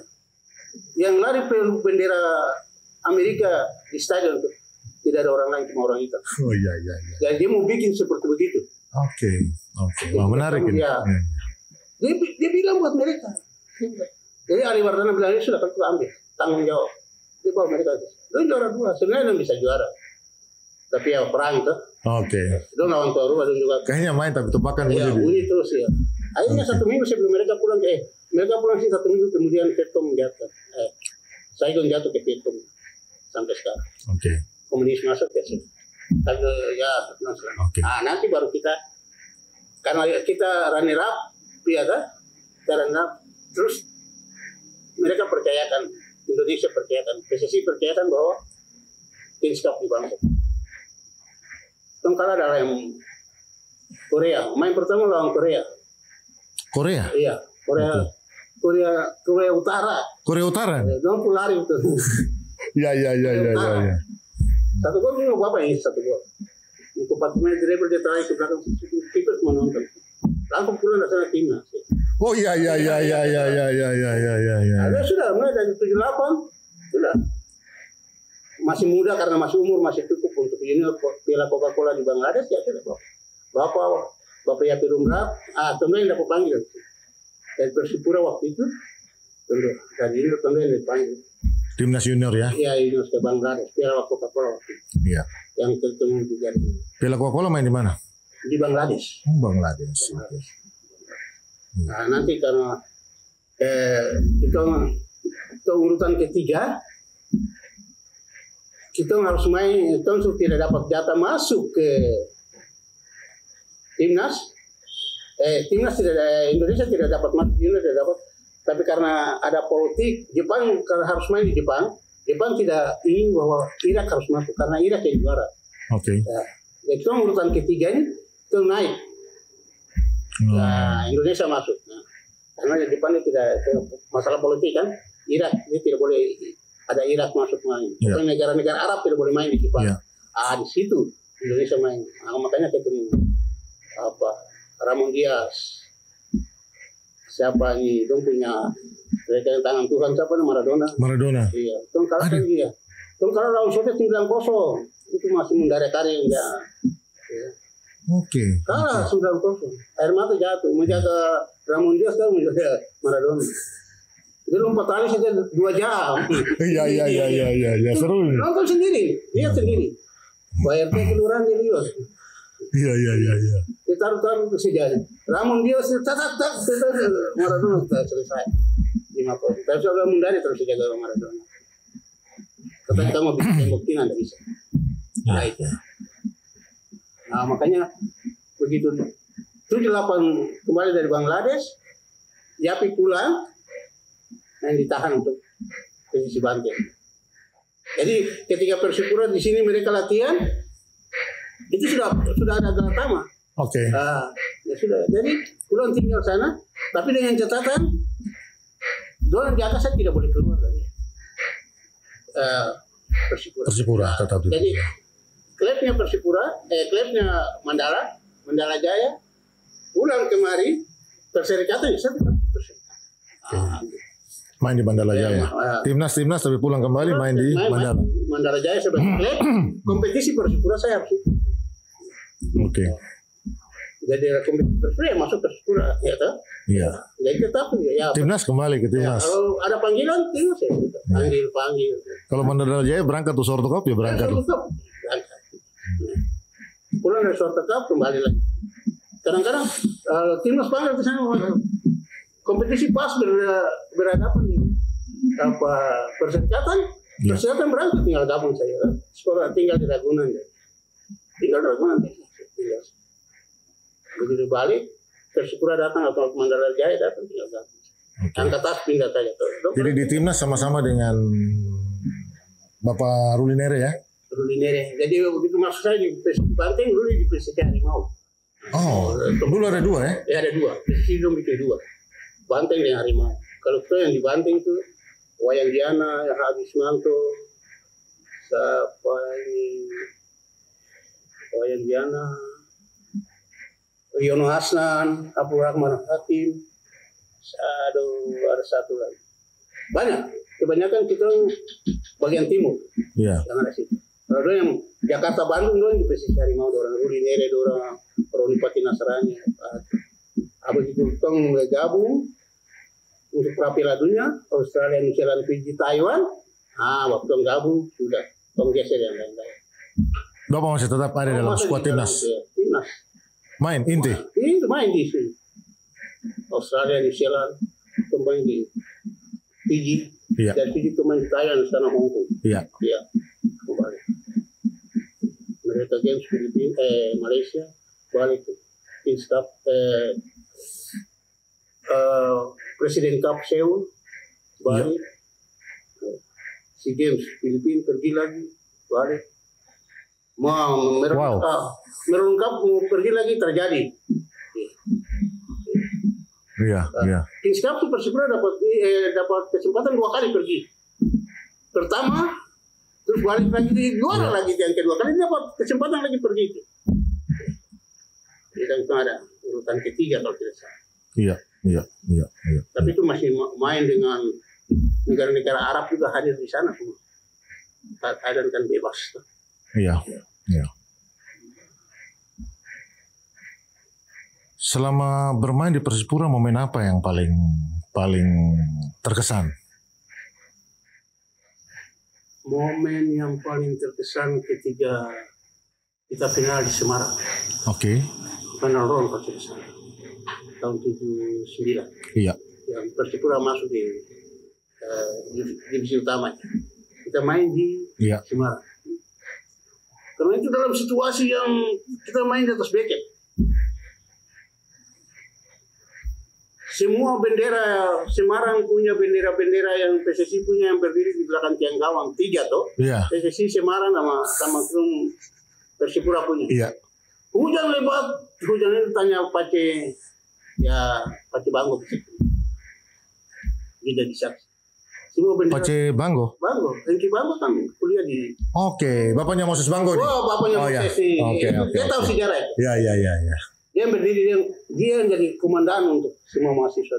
Yang lari bendera Amerika di stadion itu. Tidak ada orang lain, cuma orang hitam. Oh iya. Dan dia mau bikin seperti begitu. Oke. Wah, menarik ini. Ya. Dia bilang buat mereka. Jadi Ali Wardana bilang, ini sudah kita ambil. Tanggung jawab. Dia bawa mereka. Itu juara 2. Sebenarnya bisa juara. Tapi ya perang itu. Oke. Itu lawan tuan rumah juga. Kayaknya main tapi tebakan bunyi terus ya. Akhirnya 1 minggu sebelum mereka pulang sih 1 minggu kemudian Vietcong jatuh. Saigon jatuh ke Vietcong sampai sekarang. Oke. Komunis masuk ya sih. Tapi ya nanti baru kita, karena kita runner up, ya kan? Kita runner up, terus mereka percayakan, Indonesia percayakan, PSSI percayakan bahwa Kings Cup di Bangkok. Kalah dalam Korea, main pertama lawan Korea. Iya, Korea Utara. Korea Utara. Dong lari itu. Iya. 1 gol ini apa ini 1 gol. Untuk 4 menit dribble dia terakhir ke belakang, kita cuma nonton. Langsung pulang dari timnas. Oh iya. Ada sudah mulai dari 78 sudah. Masih muda karena masih umur masih cukup untuk ini piala Coca-Cola di Bangladesh ya sudah. Bapak Yapi Rumrap, tentu yang dapat panggil. Dari Persipura waktu itu, dari ini tentu yang dipanggil. Timnas junior ya? Iya, Timnas ke Bangladesh, piala Coca-Cola waktu itu. Iya. Yang ketemu juga. Piala Coca-Cola main di mana? Di Bangladesh. Bangladesh. Nah, nanti karena kita urutan ketiga, kita harus main, tentu tidak dapat jatah masuk ke timnas. Timnas Indonesia tidak dapat masuk, tidak dapat. Tapi karena ada politik, Jepang karena harus main di Jepang tidak ingin bahwa Irak harus masuk karena Irak yang juara. Oke. Ya, itu urutan ketiga ini itu naik. Nah, Indonesia masuk. Nah, karena Jepang tidak masalah politik kan, Irak ini tidak boleh ada Irak masuk main. Yeah. Negara-negara Arab tidak boleh main di Jepang. Yeah. Di situ Indonesia main. Makanya ketemu Ramon Diaz. Siapa nih? Dong punya mereka yang tangan Tuhan siapa nih? Maradona. Iya. Dong kalah kan dia. Dong kalah lawan Soviet 9-0. Itu masih mendarat-darat ya. Oke. Kalah 9-0. Air mata jatuh. Menjaga Ramon Diaz kan menjaga Maradona. Dia lompat tali saja 2 jam. Iya. Seru. Nonton sendiri. Lihat sendiri. Bayar ke kelurahan dia lihat. Iya. Dia taruh ke sejarah. Ramon Diaz tak Maradona sudah selesai. 5 poin. Tapi sudah mundari terus jaga Maradona. Kata kita mau bikin tembok tidak bisa. Nah itu. Nah, makanya begitu 78 kembali dari Bangladesh, Yapi pulang dan ditahan untuk posisi Banteng. Jadi ketika Persipura di sini mereka latihan, itu sudah ada Galatama. Oke. Ya sudah. Jadi pulang tinggal sana, tapi dengan catatan, Dolan di atas saya tidak boleh keluar dari Persipura tetap. Jadi klubnya Persipura, klubnya Mandala Jaya, pulang kemari perserikatan saya tetap di Persipura. Main di Mandala Jaya. Timnas tapi pulang kembali main di Mandala. Mandala Jaya sebagai klub, kompetisi Persipura saya harus. Oke. Jadi kompetisi Persipura ya masuk Persipura, ya toh? Iya. Jadi tetap ya. Timnas kembali ke timnas. Ya, kalau ada panggilan timnas ya panggil. Kalau Mandala Jaya berangkat tuh Sorto Cup ya berangkat. Berangkat. Pulang dari Sorto Cup kembali lagi. Kadang-kadang timnas panggil ke sana kompetisi pas berhadapan di perserikatan. Perserikatan berangkat tinggal gabung saya. Sekolah tinggal di Ragunan ya. Tinggal di Ragunan. Begitu balik Persipura datang atau Mandala Jaya datang tinggal gabung. Angkat tas pindah saja. Jadi di timnas sama-sama dengan Bapak Rulinere ya? Rulinere. Jadi begitu masuk saya di Banteng, Ruli di Persija Harimau. Oh, dulu ada dua ya? Ya ada dua. Persija itu dua. Banteng dan Harimau. Kalau itu yang di Banteng itu Wayan Diana, Habis Manto, siapa ini? Wayan Diana, Yono Hasnan, Abdul Rahman Hakim, ada satu lagi. Banyak. Kebanyakan kita bagian timur. Iya. Yang ada situ. Kalau yang Jakarta Bandung doang di Persija Harimau, orang Rulinere, orang Roni Pati Nasrani. Apa gitu kita mulai gabung untuk Piala Dunia, Australia, New Zealand, Fiji, Taiwan. Waktu gabung sudah tong geser yang lain-lain. Bapak masih tetap ada dalam skuad timnas. Timnas. Main inti. Itu main di sini. Australia, New Zealand, kembali di Fiji. Iya. Dan Fiji kembali di Thailand, sana Hong Kong. Iya. Iya. Kembali. Mereka Games Filipina, Malaysia, balik ke Instap, Presiden Cup Seoul, balik. Si Games Filipina pergi lagi, balik. Merungkap mau pergi lagi terjadi. Iya. Kings Cup tuh Persipura dapat kesempatan 2 kali pergi. Pertama, terus balik lagi di juara lagi yang kedua kali dapat kesempatan lagi pergi. Dan itu ada urutan ketiga kalau tidak salah. Iya. Tapi itu masih main dengan negara-negara Arab juga hadir di sana semua. Keadaan kan bebas. Iya. Selama bermain di Persipura, momen apa yang paling terkesan? Momen yang paling terkesan ketika kita final di Semarang. Oke. Final round kalau tidak salah. Tahun 79. Iya. Yang Persipura masuk di divisi utama. Kita main di Semarang. Karena itu dalam situasi yang kita main di atas beket. Semua bendera Semarang punya bendera-bendera yang PSSI punya yang berdiri di belakang tiang gawang 3 toh. Iya. PSSI Semarang sama Persipura punya. Iya. Hujan lebat, hujan itu tanya Pace Banggo. Dia jadi saksi. Semua bendera. Pace Banggo. Hengki Banggo kan kuliah di. Oke, bapaknya Moses Banggo nih. Oh, bapaknya Moses nih. Dia tahu sejarah itu. Iya. Dia berdiri dia yang jadi komandan untuk semua mahasiswa.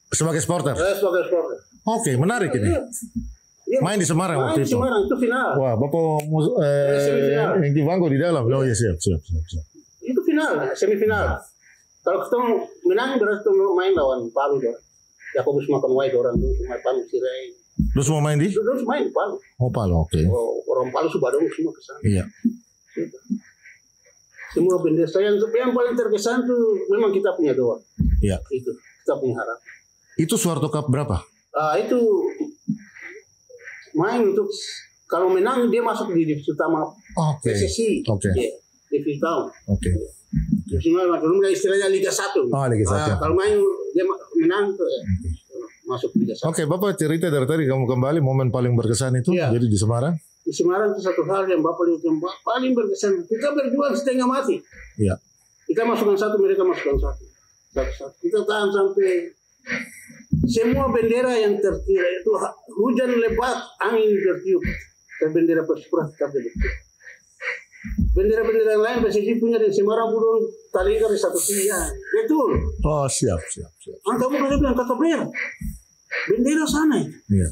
Sebagai supporter. Sebagai supporter. Oke, menarik ini. Main di Semarang waktu itu. Semarang itu final. Wah, Bapak Hengki Banggo di dalam. Oh iya, siap. Itu final, semifinal. Kalau kita menang berarti main lawan Palu dong. Yakobus Makanwai orang dulu cuma Palu Sirai. Lu semua main di? Lu main di Palu. Oh, Palu, oke. Orang Palu Subadong semua kesana. Iya. Semua bendera saya yang paling terkesan tuh memang kita punya doa. Iya. Itu kita punya harap. Itu Suharto Cup berapa? Itu main untuk kalau menang dia masuk di divisi utama PSSI. Oke. Yeah. divisi tahun. Oke. Divisi mana? Dulu istilahnya Liga 1. Oh, Liga 1. Kalau main dia menang tuh masuk Liga 1. Oke, Bapak cerita dari tadi kamu kembali momen paling berkesan itu jadi di Semarang. Di Semarang itu satu hal yang Bapak lihat yang paling berkesan. Kita berjuang setengah mati. Iya. Kita masukkan satu, mereka masukkan satu. Satu-satu. Kita tahan sampai semua bendera yang tertiup itu hujan lebat, angin tertiup. Dan bendera Persipura tetap bertiup. Bendera-bendera yang lain PSSI punya di Semarang pun tali dari satu tiang. Betul. Oh, siap. Kamu kan bilang kakak merah. Bendera sana itu. Iya.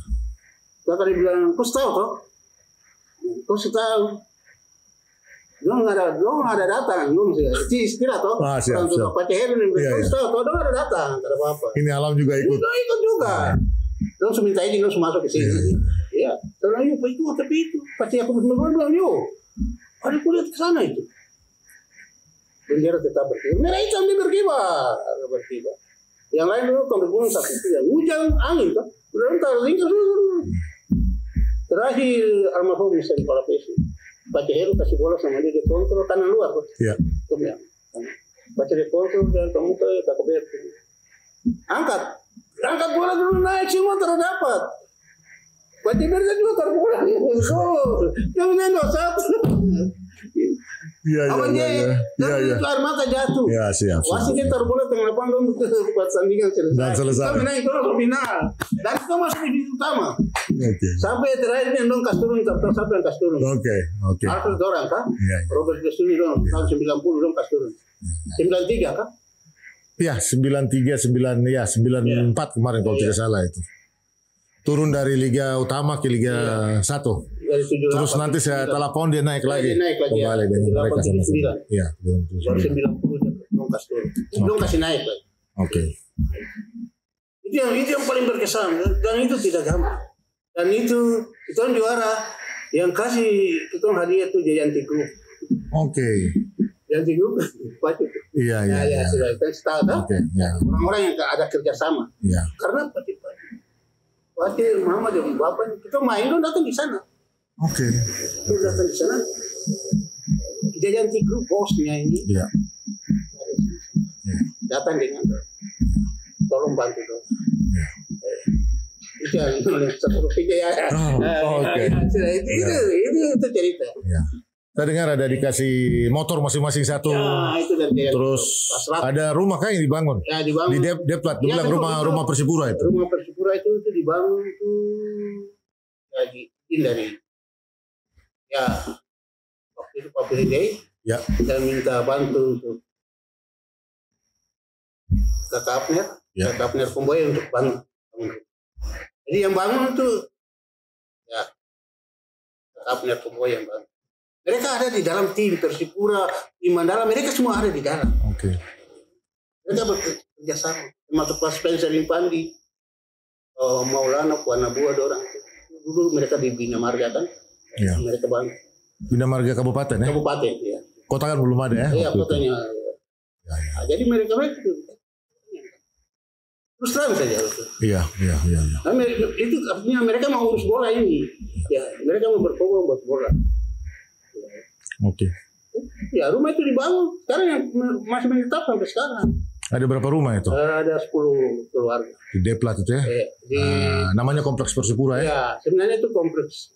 Kakak dia bilang, kau tahu toh? Kau tahu? Dong ada datang, dong sih. Istilah toh. Siap. Untuk Pak Heru nih, kau tahu? Dong ada datang, ada apa? Ini alam juga ikut. Ikut juga. Dong minta izin, dong masuk ke sini. Iya. Kalau yuk, itu tapi itu. Pasti aku bilang yuk. Ada kulihat ke sana itu. Bendera tetap berkibar. Merah hitam dia berkibar. Yang lain dulu kalau berhubungan satu itu ya hujan angin toh. Udah entar lingkar dulu. Terakhir almarhum misalnya kepala PSI. Pak Heru kasih bola sama dia kontrol kanan luar kok. Iya. Baca dia kontrol dan kamu ke KKBR. Angkat bola dulu naik semua terdapat. Pak Heru juga terpulang. Jangan satu. Iya. Itu air mata jatuh. Iya, siap. Wasit kita terbola tengah lapangan buat tandingan selesai. Dan selesai. Kita menang terus ke final. Dan kita masuk di utama. Oke. Sampai terakhir yang dong kas turun, siapa yang kas turun? Oke. Alfred Dorang kan? Iya. Robert Gestuni dong, tahun 90 dong kas turun. 93 kan? Iya, 94 kemarin kalau tidak salah itu. Turun dari Liga Utama ke Liga 1. Terus nanti setelah PON dia naik lagi. Kembali dengan mereka sama-sama. Iya, 90 dong kas turun. Dong kasih naik lagi. Oke. Itu yang paling berkesan dan itu tidak gampang. Dan itu kan juara yang kasih itu hadiah itu Jayanti Group. Oke. Jayanti Group pasti. Iya. Sudah kita tahu kan? Orang-orang yang ada kerjasama. Iya. Karena pasti mama dan bapak kita main dong datang di sana. Oke. Kita datang di sana. Jayanti Group bosnya ini. Iya. Datang dengan tolong bantu dong. Itu yang satu ya. Oke. Itu cerita. Ya. Saya dengar ada dikasih motor masing-masing satu. Ya, itu terus ada rumah kan yang dibangun. Ya, dibangun. Di Deplat, bilang rumah Persipura itu. Rumah Persipura itu dibangun tuh lagi dari waktu itu Pak Presiden. Ya. Kita minta bantu untuk Kakak Pemboy untuk bangun. Jadi yang bangun itu Kakak Pemboy yang bangun. Mereka ada di dalam tim Persipura, di Mandala, mereka semua ada di dalam. Oke. Mereka bekerja sama. Termasuk Pak Spencer Impandi, Maulana, Puan Nabua, orang. Dulu mereka di Bina Marga kan. Iya. Mereka bangun. Bina Marga Kabupaten ya? Kabupaten, ya. Kota kan belum ada ya? Iya, kotanya. Ya. Jadi mereka terus terang saja itu. Iya. Nah, itu artinya mereka mau urus bola ini. Ya, mereka mau berkobar buat bola. Oke. Ya, rumah itu dibangun. Sekarang yang masih menetap sampai sekarang. Ada berapa rumah itu? Ada 10 keluarga. Di Deplat itu ya? Namanya Kompleks Persipura ya? Ya, sebenarnya itu kompleks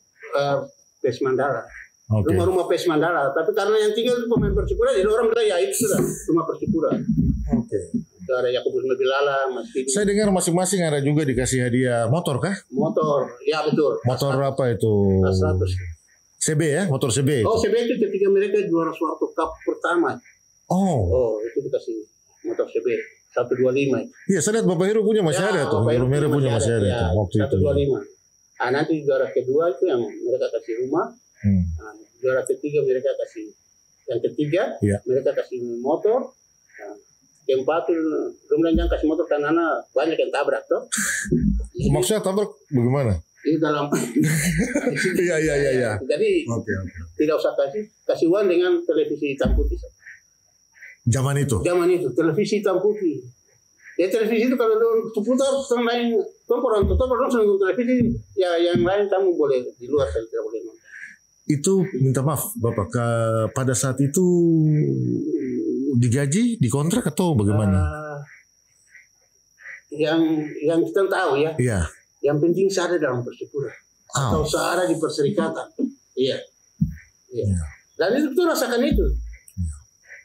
PES Mandala. Okay. Rumah-rumah PES Mandala. Tapi karena yang tinggal itu pemain Persipura, jadi orang bilang ya itu sudah rumah Persipura. Oke. Ada Yakubus Mabilala, Mas Kidi. Saya dengar masing-masing ada juga dikasih hadiah motor kah? Motor, ya betul. Motor apa itu? 100. CB ya, motor CB. Oh, CB itu ketika mereka juara Suharto Cup pertama. Oh, itu dikasih motor CB 125. Iya, saya lihat Bapak Heru punya masih ada tuh. Bapak Heru punya masih ada tuh waktu itu. 125. Nanti juara kedua itu yang mereka kasih rumah. Juara ketiga mereka kasih. Yang ketiga mereka kasih motor. Keempat kemudian yang kasih motor karena banyak yang tabrak tuh. Maksudnya tabrak bagaimana? Itu dalam Iya. Jadi tidak usah kasih uang dengan televisi hitam putih. Zaman itu televisi hitam putih. Ya televisi itu kalau putar yang lain orang nonton televisi ya yang lain kamu boleh di luar saya tidak boleh nonton. Itu minta maaf Bapak, pada saat itu digaji, dikontrak atau bagaimana? Yang kita tahu ya. Iya. Yang penting saya ada dalam Persipura atau saya ada di perserikatan. Iya. Dan itu rasakan itu.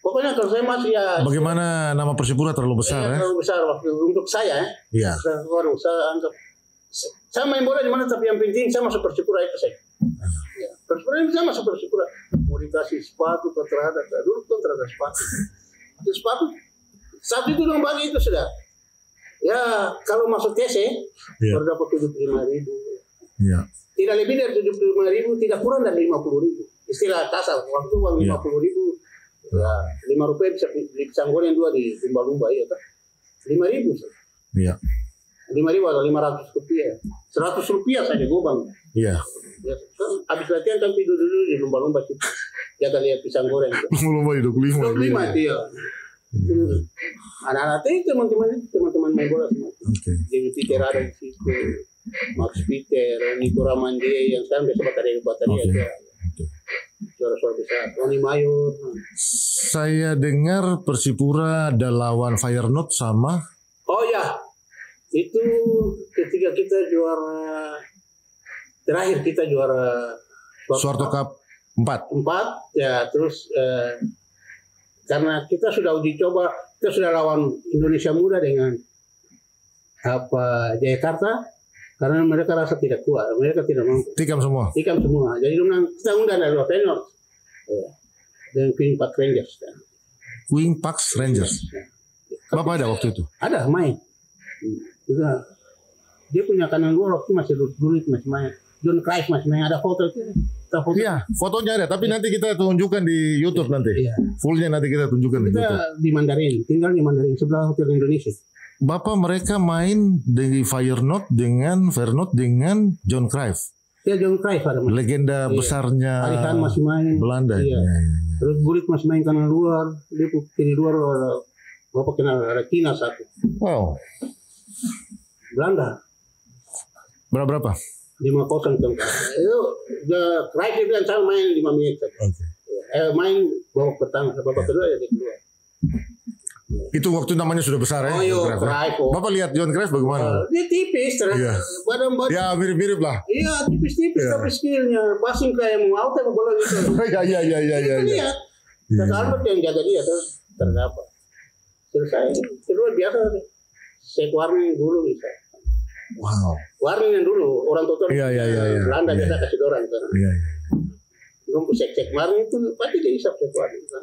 Pokoknya kalau saya masih ya. Bagaimana nama Persipura terlalu besar ya? Terlalu besar waktu untuk saya. Iya. Saya anggap saya main bola di mana, tapi yang penting saya masuk Persipura itu saya. Ya. Persipura ini saya masuk Persipura. Mau dikasih sepatu ke terhadap, dulu kan terhadap sepatu. Itu sepatu saat itu dong bagi itu sudah. Ya kalau masuk TC baru dapat 75.000. Iya. Tidak lebih dari 75.000, tidak kurang dari 50.000. Istilah kasar waktu uang 50.000. Ya, 5 rupiah bisa beli pisang goreng 2 di lumba-lumba ya kan. 5.000. Iya. 5.000 atau 500 rupiah. 100 rupiah saja gobang. Iya. Ya, kan habis latihan kan tidur dulu di lumba-lumba situ. Jaga lihat pisang goreng. Lumba-lumba 25. 25 dia. Anak-anak itu teman-teman main bola semua. Jadi Peter ada di situ. Max Peter, Niko Ramande yang sekarang biasa baterai aja. Suara-suara besar. Tony Mayor. Saya dengar Persipura ada lawan Feyenoord sama. Oh ya, itu ketika kita juara terakhir kita juara Suarto Cup 4 ya, terus karena kita sudah uji coba, kita sudah lawan Indonesia Muda dengan Jayakarta, karena mereka rasa tidak kuat, mereka tidak mampu. Tikam semua. Jadi kita undang dari Feyenoord dan Queen Park Rangers. Queen Park Rangers. Bapak ada waktu itu? Ada main. Dia punya kanan luar waktu masih dulu masih main. John Cruyff masih main, ada foto itu. Iya, fotonya ada, tapi nanti kita tunjukkan di YouTube nanti. Iya. Fullnya nanti kita tunjukkan di YouTube. Kita di Mandarin, tinggal di Mandarin sebelah Hotel Indonesia. Bapak mereka main di Feyenoord dengan John Cruyff. Ya, John Cruyff ada main. Legenda besarnya Arihan masih main. Belanda. Iya. Terus Gullit masih main kanan luar, dia kiri luar Bapak kenal Retina satu. Wow. Belanda. Berapa? 5-0 kan. Itu Cruyff dia bilang saya main 5 menit. Main babak pertama, babak kedua ya dia keluar. Itu waktu namanya sudah besar ya. Cruyff. Bapak lihat John Cruyff bagaimana? Dia tipis ternyata. Badan. Ya mirip-mirip lah. Iya, tipis tapi skillnya passing kayak mau out apa bola gitu. Iya. Lihat. Albert yang jaga dia terdapat. Selesai. Kedua biasa deh. Set warning dulu bisa. Wow. Warning yang dulu orang tutor. Iya. Belanda biasa kasih dorang kan. Iya. Nunggu cek warning itu pasti dia hisap set warning kan.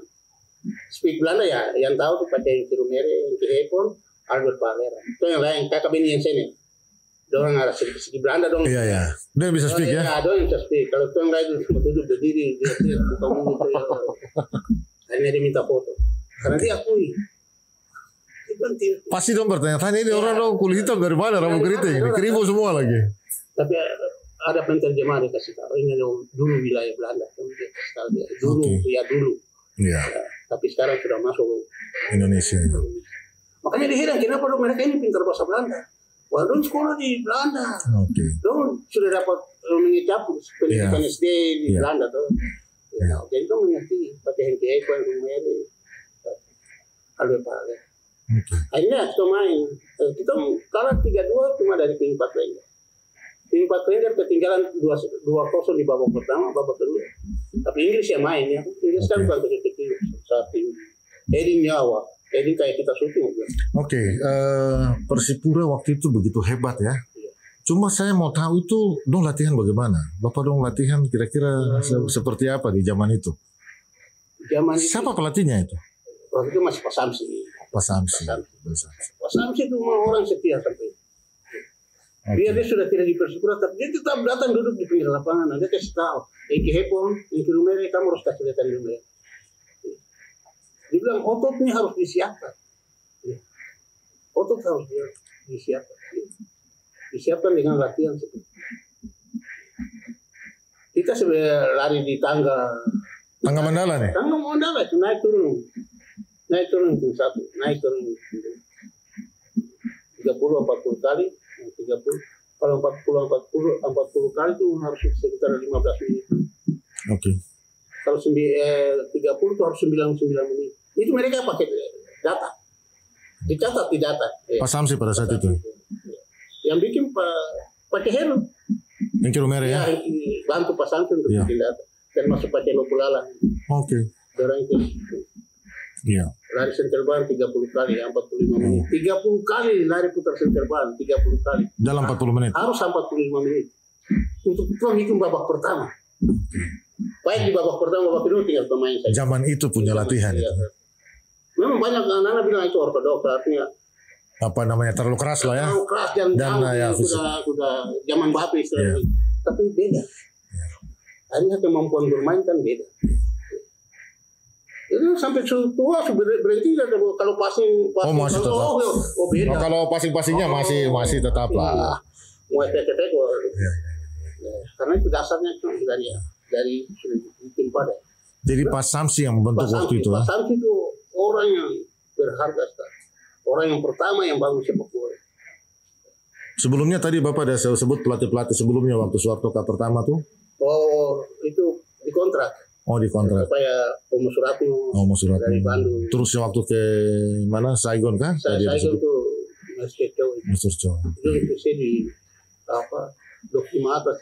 Speak Belanda ya, yang tahu tuh pakai Kirumere, yang Hepon, Albert Palera. Itu yang lain, kakak bini yang sini. Dorang ada segi Belanda dong. Iya. Dia bisa speak ya? Iya, dorang bisa speak. Kalau itu yang lain cuma duduk berdiri, dia bukan ngomong itu ya. Akhirnya dia minta foto. Karena dia akui. Pasti dong bertanya-tanya ini orang dong kulit hitam dari mana rambut keriting, keribu semua lagi. Tapi ada penterjemah dia kasih tahu ini dulu wilayah Belanda. Dulu. Iya. Tapi sekarang sudah masuk Indonesia. Makanya diheran kenapa dong mereka ini pintar bahasa Belanda. Wah, dong sekolah di Belanda. Dong sudah dapat mengecap pendidikan SD di Belanda tuh. Jadi dong mengerti pakai Henki Eko yang Meri. Albert Palera. Akhirnya kita main. Kita kalah 3-2 cuma dari Queen Park Rangers. Queen Park Rangers ketinggalan 2-0 di babak pertama, babak kedua. Tapi Inggris yang main ya. Inggris kan bukan kecil-kecil saat ini. Edin nyawa. Edin kayak kita syuting. Persipura waktu itu begitu hebat ya. Cuma saya mau tahu itu dong latihan bagaimana? Bapak dong latihan kira-kira seperti apa di zaman itu? Siapa pelatihnya itu? Waktu itu masih Pak Samsi. Pak Samsi itu orang setia sampai. Dia sudah tidak di Persipura, tapi dia tetap datang duduk di pinggir lapangan. Dia kasih tahu, Eki Hepon, Eki Rumere, kamu harus kasih lihat Rumere. Dia bilang ototnya harus disiapkan. Otot harus disiapkan. Disiapkan dengan latihan seperti itu. Kita sebenarnya lari di tangga Mandala nih? Tangga Mandala itu naik turun itu satu, naik turun 30-40 kali. 30 kalau 40 kali itu harus sekitar 15 menit. Oke. Kalau 30 itu harus 99 menit. Itu mereka pakai data. Dicatat di data. Pak Samsi pada saat itu. Yang bikin pakai Heru. Yang Kirumere ya? Bantu Pak Samsi untuk bikin data. Dan masuk pakai Lopulala. Oke. Orang itu. Iya. Lari center ban 30 kali, 45 menit. 30 kali lari putar center ban, 30 kali. Dalam 40 menit? Harus 45 menit. Untuk hitung babak pertama. Baik di babak pertama, babak kedua tinggal pemain saja. Zaman itu punya latihan. Iya. Memang banyak anak-anak bilang itu ortodoks, artinya apa namanya, terlalu keras lah ya. Terlalu keras dan ya, sudah zaman bape istilahnya. Tapi beda. Akhirnya kemampuan bermain kan beda. Itu sampai tua berhenti kalau passing masih tetap. Beda. Kalau passingnya masih tetap lah. Mau efek-efek karena itu dasarnya dari tim pada. Jadi Pak Samsi yang membentuk waktu itu. Pak Samsi itu orang yang berharga sekali. Orang yang pertama yang bangun sepak bola. Sebelumnya tadi Bapak ada sebut pelatih-pelatih sebelumnya waktu Suharto pertama tuh. Oh, itu dikontrak. Oh, dikontrak. Supaya Omo Suratno dari Bandung. Terus waktu ke mana? Saigon kan? Saigon itu Master Chow. Itu saya di Dokima atas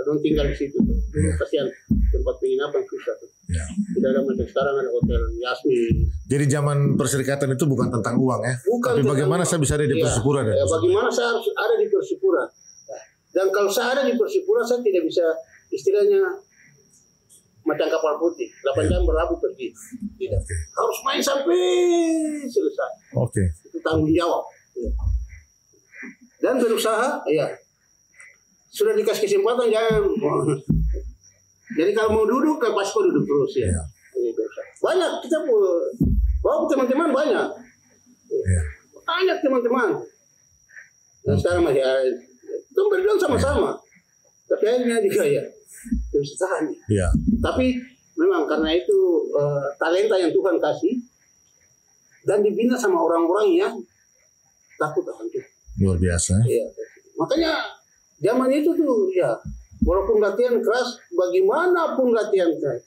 don't tinggal di situ. Dulu kasihan tempat penginapan susah tuh. Ya. Tidak ada macam sekarang ada hotel Yasmin. Jadi zaman perserikatan itu bukan tentang uang ya. Tapi bagaimana saya bisa ada di Persipura? Bagaimana saya harus ada di Persipura. Dan kalau saya ada di Persipura saya tidak bisa istilahnya macam kapal putih 8 jam berlabuh pergi. Tidak. Harus main sampai selesai. Oke. Itu tanggung jawab. Dan berusaha, sudah dikasih kesempatan jangan. Jadi kalau mau duduk, pasti kau duduk terus ya. Banyak kita bawa teman-teman banyak. Banyak teman-teman. Dan sekarang masih itu berjuang sama-sama. Tapi akhirnya juga terus tahan. Iya. Tapi memang karena itu talenta yang Tuhan kasih dan dibina sama orang-orang yang takut akan Tuhan. Luar biasa. Iya. Makanya zaman itu tuh walaupun latihan keras, bagaimanapun latihan keras,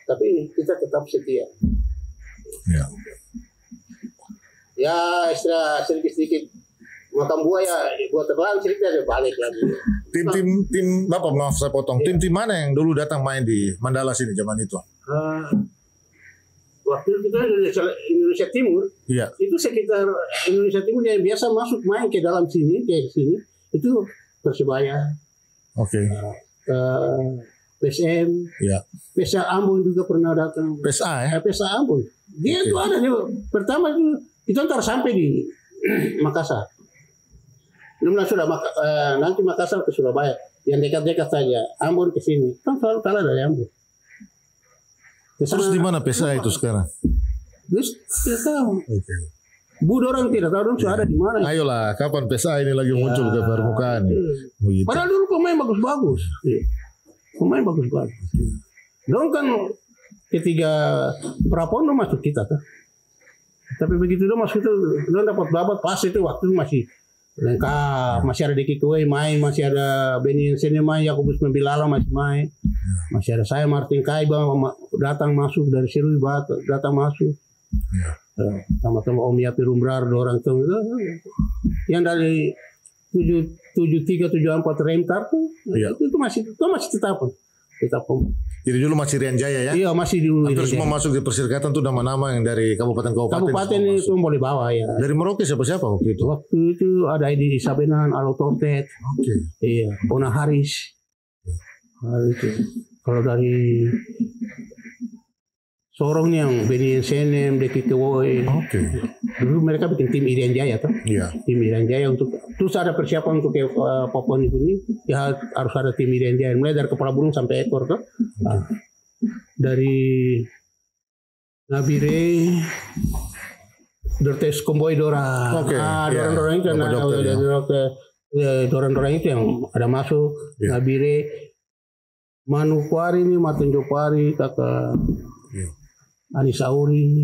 tapi kita tetap setia. Ya. Ya istilah sedikit-sedikit makan buah buat terlalu cerita balik lagi. Tim Bapak, maaf saya potong. Tim mana yang dulu datang main di Mandala sini zaman itu? Waktu itu kan Indonesia Timur. Iya. Itu sekitar Indonesia Timur yang biasa masuk main ke dalam sini, ke sini itu Persebaya. Oke. PSM. Iya. PSA Ambon juga pernah datang. PSA ya? PSA Ambon. Dia tuh ada nih. Pertama itu ntar sampai di Makassar. Belum sudah nanti Makassar ke Surabaya. Yang dekat-dekat saja. Ambon ke sini. Kan selalu kalah dari Ambon. Terus di mana PSA itu sekarang? Terus tidak tahu. Oke. Orang tidak tahu dong sudah ada di mana. Ayolah, kapan PSA ini lagi muncul ke permukaan? Begitu. Padahal dulu pemain bagus-bagus. Pemain bagus-bagus. Dong kan ketiga Prapono masuk kita kan. Tapi begitu dong masuk itu, dong dapat babat pas itu waktu itu masih lengkap, masih ada Deki Kue main, masih ada Benny Yensene main, Yakobus Membilala masih main, masih ada saya Martin Kaiba datang masuk dari Sirui datang masuk, sama-sama Om Yapi Rumrar, orang tuh yang dari 73 74 Remtar tuh, itu masih tetap. Jadi dulu masih Rian Jaya ya? Iya masih dulu. Terus semua masuk di perserikatan tuh nama-nama yang dari kabupaten-kabupaten. Kabupaten itu boleh bawa ya. Dari Merauke siapa waktu itu? Waktu itu ada Edi Sabenan, Alo Tortet. Oke. Iya, Bona Haris. Itu. Kalau dari Sorong yang Benny Yensene, Deki Kue. Oke. Dulu mereka bikin tim Irian Jaya tuh. Iya. Tim Irian Jaya untuk terus ada persiapan untuk Papua ini ya harus ada tim Irian Jaya mulai dari kepala burung sampai ekor tuh. Dari Nabire Dortes Komboy Dora. Oke. Dorang-dorang itu dorang-dorang itu yang ada masuk. Nabire Manukwari ini Martin Jopari kakak Anis Auri,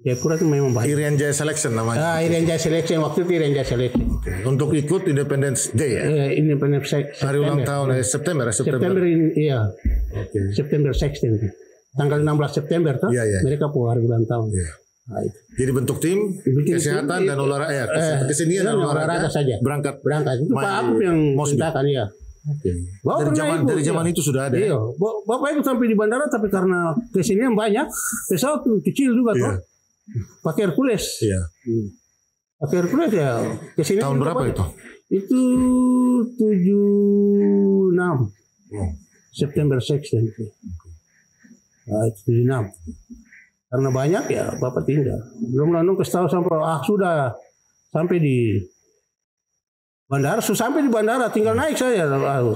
Jayapura itu memang banyak. Irian Jaya Selection namanya. Irian Jaya Selection, waktu itu Irian Jaya Selection. Untuk ikut Independence Day ya? Independence September. Hari ulang tahun September. Iya. September 16. Tanggal 16 September tuh. Mereka hari ulang tahun. Nah, jadi bentuk tim kesehatan dan olahraga, kesenian dan olahraga saja. Berangkat. Itu Pak Apung yang mintakan ya. Dari zaman itu sudah ada. Iya. Bapak ikut sampai di bandara, tapi karena kesenian banyak, pesawat kecil juga tuh. Pakai Hercules. Iya. Pakai Hercules ya. Kesini tahun berapa itu? Itu 76. September 16. Nah, itu 76. Karena banyak ya Bapak tinggal. Belum lalu kesal sampai sudah sampai di bandara. Sampai di bandara tinggal naik saya.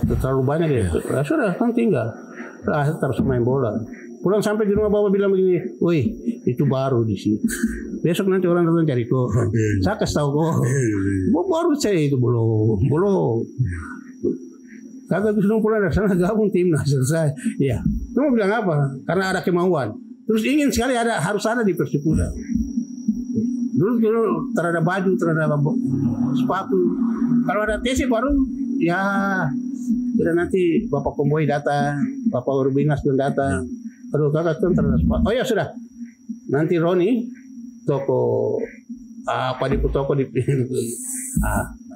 Terlalu banyak ya. Sudah kan tinggal. Terus main bola. Pulang sampai di rumah Bapak bilang begini, woi itu baru di sini. Besok nanti orang datang cari kok. Saya kasih tahu kok. Baru saya itu belum. Kata sudah pulang dari sana gabung timnas selesai. Ya. Kamu bilang apa? Karena ada kemauan. Terus ingin sekali harus ada di Persipura. Dulu terhadap baju, terhadap sepatu. Kalau ada TC baru ya kira nanti Bapak Komboy datang, Bapak Urbinas pun datang. Aduh kakak tuh terhadap sepatu. Oh ya sudah. Nanti Roni toko apa di toko di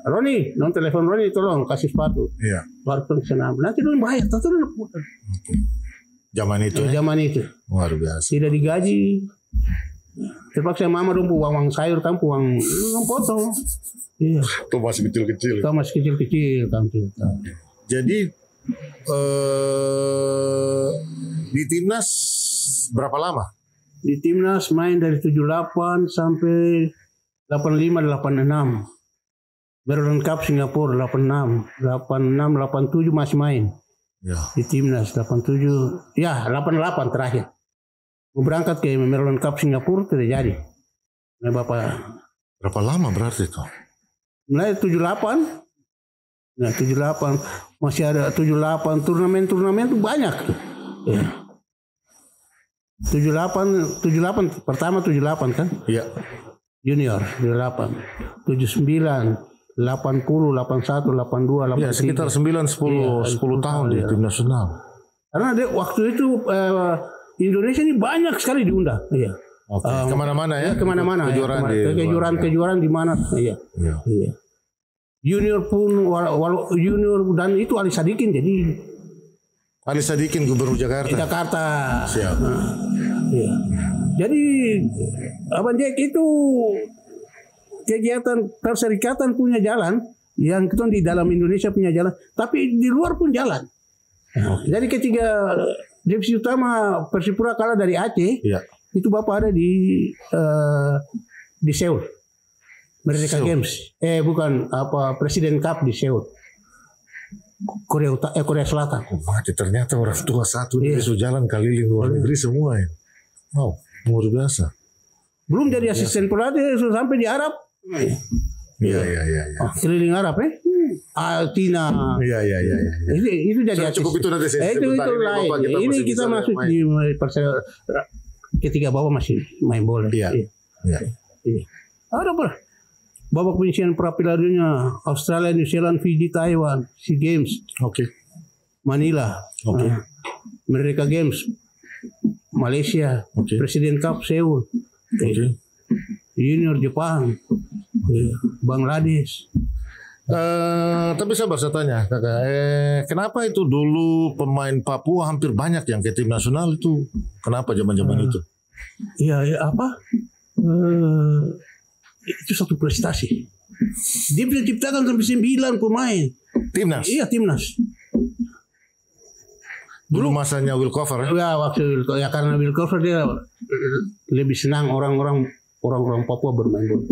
Roni, non telepon Roni tolong kasih sepatu. Iya. Baru ke sana. Nanti dulu bayar, Zaman itu. Zaman itu. Luar biasa. Tidak digaji. Terpaksa mama dong uang sayur kan uang potong. Iya. Itu masih kecil-kecil. Itu masih kecil-kecil kan. Jadi di timnas berapa lama? Di timnas main dari 78 sampai 85 86. Maryland Cup Singapura 86, 87 masih main. Ya. Di timnas 87, ya 88 terakhir. Mau berangkat ke Maryland Cup Singapura tidak jadi. Nah, Bapak. Berapa lama berarti itu? Mulai 78. Nah, 78 masih ada 78 turnamen itu banyak tuh. Ya. 78 pertama 78 kan? Iya. Junior 78, 79, 80, 81, 82, 83. Ya, sekitar 9 10 tahun di tim nasional. Karena waktu itu Indonesia ini banyak sekali diundang. Iya. Kemana-mana ya? Kejuaraan di mana? Iya. Junior pun junior dan itu Ali Sadikin jadi. Ali Sadikin Gubernur Jakarta. Jakarta. Siap. Iya. Jadi Abang Jack itu kegiatan perserikatan punya jalan, yang kita di dalam Indonesia punya jalan, tapi di luar pun jalan. Jadi ketika divisi utama Persipura kalah dari Aceh, itu Bapak ada di Seoul, Merdeka Games. Bukan Presiden Cup di Seoul, Korea Selatan. Mati ternyata orang tua satu disuruh jalan keliling luar negeri semua ya. Wow, luar biasa. Belum jadi asisten pelatih sampai di Arab. Iya. Keliling Arab Altina. Iya. Itu jadi cukup itu nanti saya itu lain. Ini kita masuk di ketika Bapak masih main bola. Iya. Ada apa? Babak penyisian pra-Piala Dunia Australia, New Zealand, Fiji, Taiwan, SEA Games. Manila. Merdeka Games Malaysia. Presiden Cup Seoul. Junior Jepang. Bangladesh. Tapi saya tanya kakak, kenapa itu dulu pemain Papua hampir banyak yang ke tim nasional itu? Kenapa zaman-zaman itu? Itu satu prestasi. Dia bisa ciptakan sampai 9 pemain. Timnas? Iya, timnas. Dulu masanya Wilkover ya? Waktu karena Wilkover dia lebih senang orang-orang Papua bermain bola.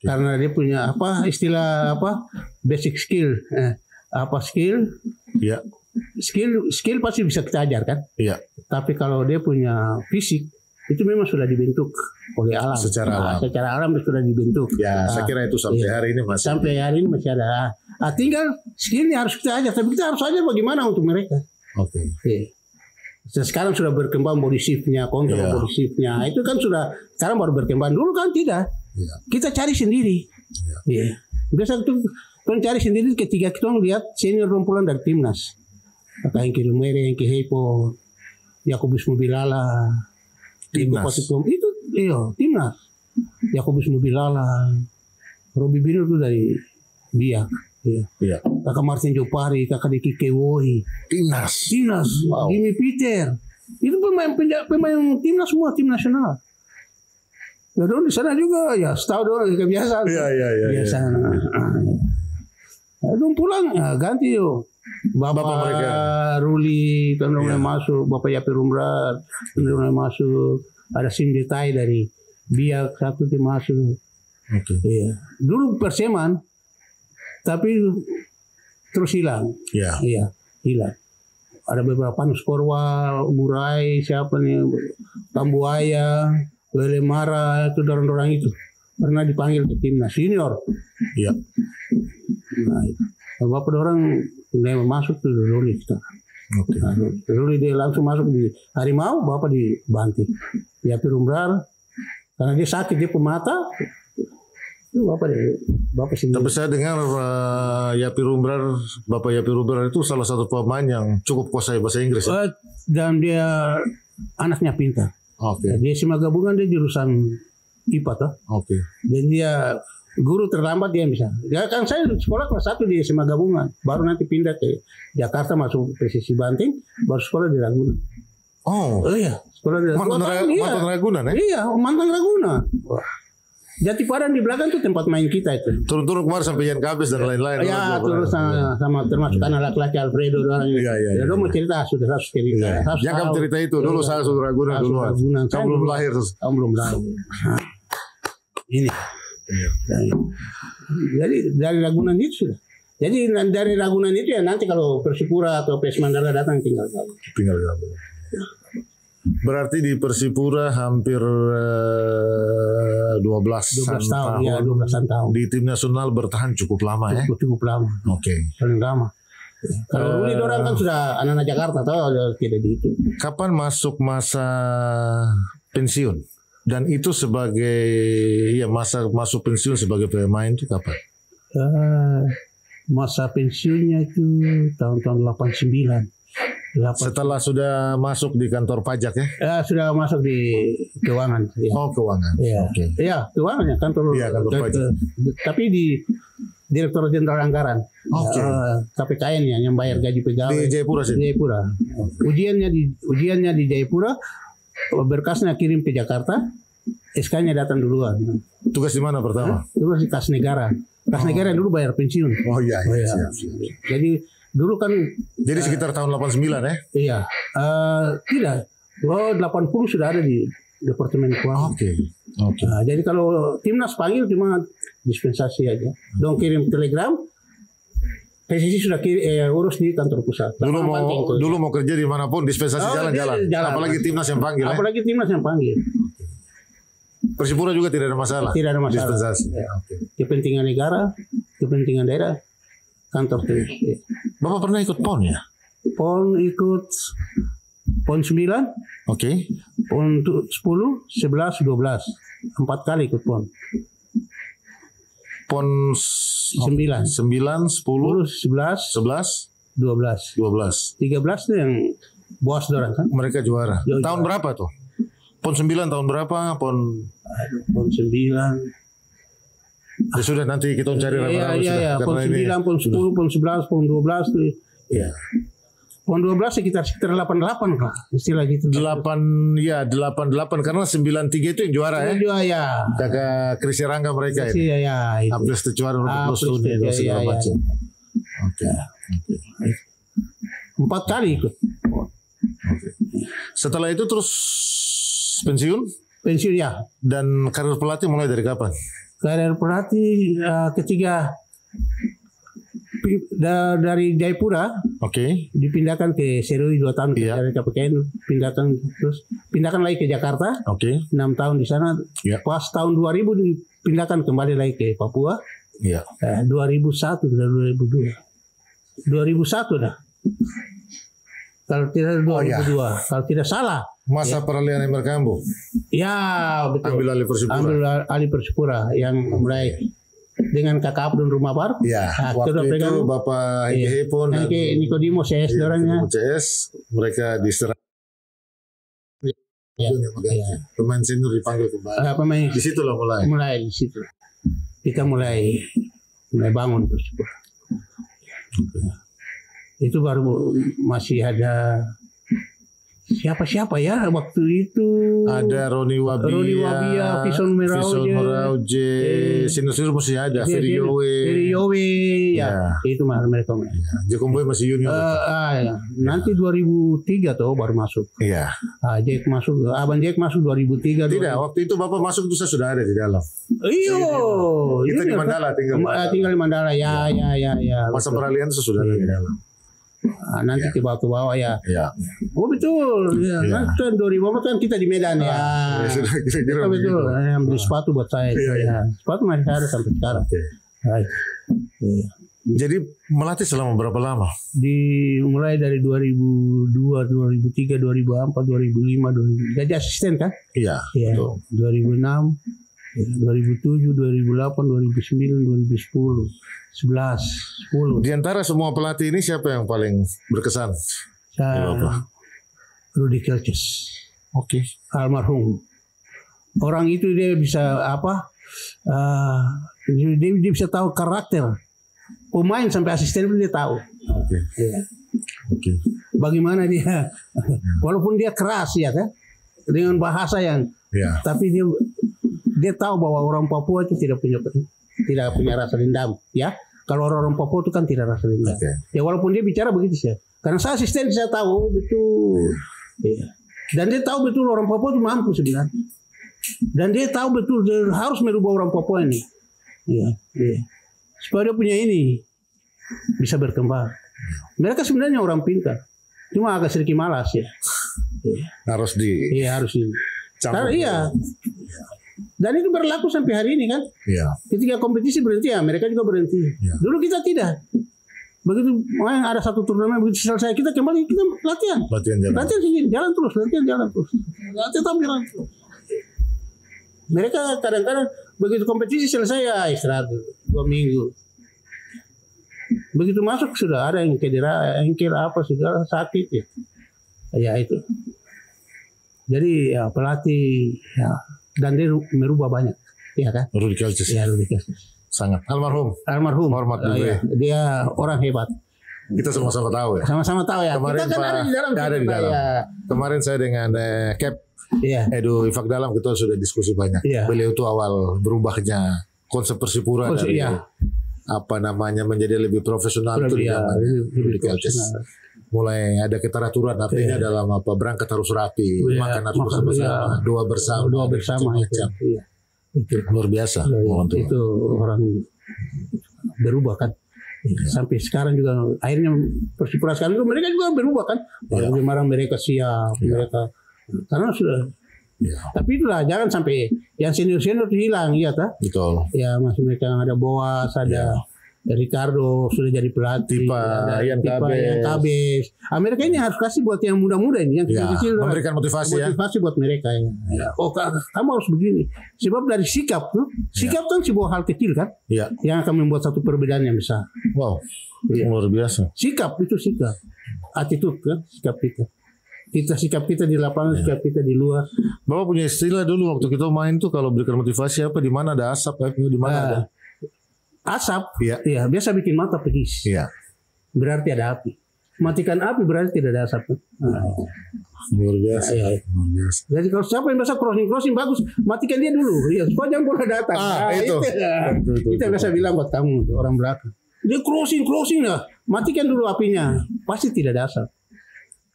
Karena dia punya istilah basic skill. Skill pasti bisa kita ajarkan. Iya. Tapi kalau dia punya fisik itu memang sudah dibentuk oleh alam. Secara alam sudah dibentuk. Ya, saya kira itu sampai hari ini masih. Sampai hari ini masih ada. Tinggal skillnya harus kita ajar. Tapi kita harus ajar bagaimana untuk mereka. Sekarang sudah berkembang body shiftnya, kontrol body shiftnya. Itu kan sudah sekarang baru berkembang. Dulu kan tidak. Kita cari sendiri. Biasa itu kita cari sendiri ketika kita lihat senior rompulan dari timnas. Kakak yang Kirumere, yang Hepo, Yakobus Mobilala, timnas. Itu timnas. Yakobus Mobilala, Robi Bino itu dari dia. Kakak Martin Jopari, kakak Diki Kewoi, timnas, wow. Jimmy Peter, itu pemain timnas semua, tim nasional. Ya dong di sana juga ya, setahu doang kebiasaan. Biasa. Dong pulang ya ganti yo. Bapak mereka. Ruli kan mulai masuk, Bapak Yapi Rumrat mulai masuk, ada Sim Detai dari Biak satu tim masuk. Iya. Dulu Perseman. Tapi terus hilang. Iya, hilang. Ada beberapa Nuskorwa, Murai, siapa nih, Tambuaya, Wele Mara, itu dorang-dorang itu pernah dipanggil ke timnas senior. Iya. Nah, bapak orang mulai masuk ke Ruli kita. Ruli dia langsung masuk di Harimau, bapak di Banti. Ya Pirumrar, karena dia sakit dia pemata. Bapak sendiri. Tapi saya dengar Bapak Yapi Rumbrar itu salah satu pemain yang cukup kuasai bahasa Inggris. Dan dia anaknya pintar. Dia SMA gabungan, dia jurusan IPA toh. Dan dia guru terlambat dia bisa. Ya kan saya sekolah kelas 1 di SMA gabungan, baru nanti pindah ke Jakarta masuk Presisi Banting, baru sekolah di Ragunan. Sekolah di mantan Ragunan ya? Iya, mantan Ragunan. Jati Padang di belakang tuh tempat main kita itu. Turun-turun kemarin sampai Ian Kabis dan lain-lain. Ya, terus sama termasuk anak laki-laki Alfredo dan ya, mau cerita sudah cerita. Yang kamu cerita itu dulu saya sudah Ragunan dulu. Kamu belum lahir. Kamu belum lahir. Ini. Jadi dari Ragunan itu sudah. Jadi dari Ragunan itu ya nanti kalau Persipura atau PS Mandala datang tinggal gabung. Berarti di Persipura hampir 12 tahun. Ya, 12 tahun. Di tim nasional bertahan cukup lama ya. Cukup lama. Paling lama. Kalau Ruli orang kan sudah anak-anak Jakarta tahu tidak di itu. Kapan masuk masa pensiun? Dan itu sebagai masa masuk pensiun sebagai pemain itu kapan? Masa pensiunnya itu tahun-tahun 89. Setelah sudah masuk di kantor pajak ya? Sudah masuk di keuangan. Ya. Keuangan. Iya, keuangan ya kantor pajak. Tapi di Direktur Jenderal Anggaran. KPKN ya yang bayar gaji pegawai. Di Jayapura sih. Jayapura. Ujiannya di Jayapura, berkasnya kirim ke Jakarta, SK-nya datang duluan. Tugas di mana pertama? Tugas di Kas Negara. Kas Negara dulu bayar pensiun. Siap. Jadi dulu kan sekitar tahun 89 ya? Iya. Tidak. 80 sudah ada di Departemen Keuangan. Jadi kalau timnas panggil cuma dispensasi aja. Dong kirim telegram. PSSI sudah urus di kantor pusat. Dulu mau kerja di manapun dispensasi jalan-jalan. Apalagi timnas yang panggil. Apalagi timnas yang panggil. Persipura juga tidak ada masalah. Tidak ada masalah. Dispensasi. Kepentingan negara, kepentingan daerah. Kantor terus. Bapak pernah ikut PON ya? PON ikut PON 9. PON 10, 11, 12. 4 kali ikut PON. PON 9, 10, 11, 12. 13 itu yang bos dorang kan? Mereka juara. Tahun berapa tuh? PON 9 tahun berapa? PON 9. Ya sudah nanti kita cari Iya. PON 9, PON 10, PON 11, PON 12 tuh. Iya. PON 12 sekitar 88 lah istilah gitu. 88 karena 93 itu yang juara ya. Ya. Kakak Krisi Rangga mereka ini. Iya. Apres juara untuk segala macam. 4 kali ikut. Setelah itu terus pensiun? Pensiun ya. Dan karir pelatih mulai dari kapan? Karir pelatih ketika dari Jayapura, dipindahkan ke Serui 2 tahun dari KPKN, pindahkan lagi ke Jakarta, 6 tahun di sana. Pas tahun 2000 dipindahkan kembali lagi ke Papua. 2001 dan 2002. 2001 dah. Kalau tidak 2002. Kalau tidak salah. Masa peralihan Emir Kambu. Ya betul. Ambil alih Persipura. Ambil alih Persipura yang mulai dengan Kakak Abdul Rumahbar. Ya. Waktu itu Bapak Hengki pun dan Nikodimo CS orangnya. CS mereka diserang. Ya. Pemain senior dipanggil kembali. Di situ lah mulai. Mulai di situ. Kita mulai bangun Persipura. Itu baru masih ada siapa ya waktu itu. Ada Roni Wabia, Vison Merauje, senior masih ada. Ferry Yowe, ya. Itu mereka. Jack Boy masih junior. Ya. Nanti 2003 tuh baru masuk. Iya. Jack masuk, Abang Jack masuk 2003. Tidak, waktu itu Bapak masuk itu saya sudah ada di dalam. Kita di Mandala tinggal di Mandala. Ya. Masa peralihan itu sudah ada di dalam. Nanti ke bawah ya. Oh betul. Ya. Ya. Nanti tahun 2004 kan kita di Medan ya. Kira-kira betul. Beli sepatu buat saya. Ya. Sepatu masih ada sampai sekarang. Baik. Jadi melatih selama berapa lama? Mulai dari 2002, 2003, 2004, 2005, 2000. Jadi asisten kan? Iya. Betul. 2006, 2007, 2008, 2009, 2010. 10. Di antara semua pelatih ini siapa yang paling berkesan? Rudi Kelces. Oke. Almarhum. Orang itu dia bisa dia bisa tahu karakter pemain sampai asisten pun dia tahu. Oke. Bagaimana dia, walaupun dia keras ya kan, dengan bahasa yang, tapi dia tahu bahwa orang Papua itu tidak punya rasa dendam, ya. Kalau orang Papua itu kan tidak rasa dendam. Ya walaupun dia bicara begitu sih. Karena saya asisten saya tahu betul. Ya. Dan dia tahu betul orang Papua itu mampu sebenarnya. Dan dia tahu betul dia harus merubah orang Papua ini. Ya. Supaya dia punya ini bisa berkembang. Mereka sebenarnya orang pintar. Cuma agak sedikit malas ya. Harus di. Iya harus di. Iya. Dan itu berlaku sampai hari ini kan. Iya. Ketika kompetisi berhenti ya mereka juga berhenti. Ya. Dulu kita tidak. Begitu ada satu turnamen begitu selesai kita kembali kita latihan. Jalan terus. Tetap jalan terus. Mereka kadang-kadang begitu kompetisi selesai ya istirahat 2 minggu. Begitu masuk sudah ada yang cedera, engkel apa segala sakit ya. Ya itu. Jadi ya pelatih ya. Dan dia merubah banyak, ya kan? Rudi Kelces. Ya, Rudi Kelces. Sangat. Almarhum. Hormat dulu ya. Dia orang hebat. Kita sama-sama tahu ya. Sama-sama tahu ya. Kemarin kita kan ada di dalam. Ya. Kemarin saya dengan Cap Edu Ifak Dalam kita sudah diskusi banyak. Beliau itu awal berubahnya konsep Persipura dari menjadi lebih profesional itu di zaman Rudi Kelces. Mulai ada keteraturan artinya dalam berangkat harus rapi, makan harus bersama-sama, doa bersama macam. Itu luar biasa. Itu orang berubah kan. Sampai sekarang juga akhirnya Persipura sekarang itu mereka juga berubah kan. Bagaimana mereka siap, mereka karena sudah. Tapi itulah jangan sampai yang senior itu hilang ya ta. Betul. Ya masih mereka yang ada Boas, ada Ricardo sudah jadi pelatih, Ian Kabes. Mereka ini harus kasih buat yang muda-muda ini, yang kecil-kecil. Memberikan motivasi buat mereka ya. Oh kamu harus begini. Sebab dari sikap tuh, sikap kan sebuah hal kecil kan, yang akan membuat satu perbedaan yang besar. Wow, luar biasa. Sikap itu sikap, attitude kan, sikap kita. Sikap kita di lapangan, sikap kita di luar. Bapak punya istilah dulu waktu kita main tuh kalau berikan motivasi apa di mana ada asap, di mana ada asap, ya biasa bikin mata pedis. Berarti ada api. Matikan api berarti tidak ada asap. Luar biasa. Jadi kalau siapa yang biasa crossing bagus, matikan dia dulu. Ya, supaya jangan boleh datang. Itu. Kita biasa bilang buat kamu orang belakang. Dia crossing lah. Matikan dulu apinya. Pasti tidak ada asap.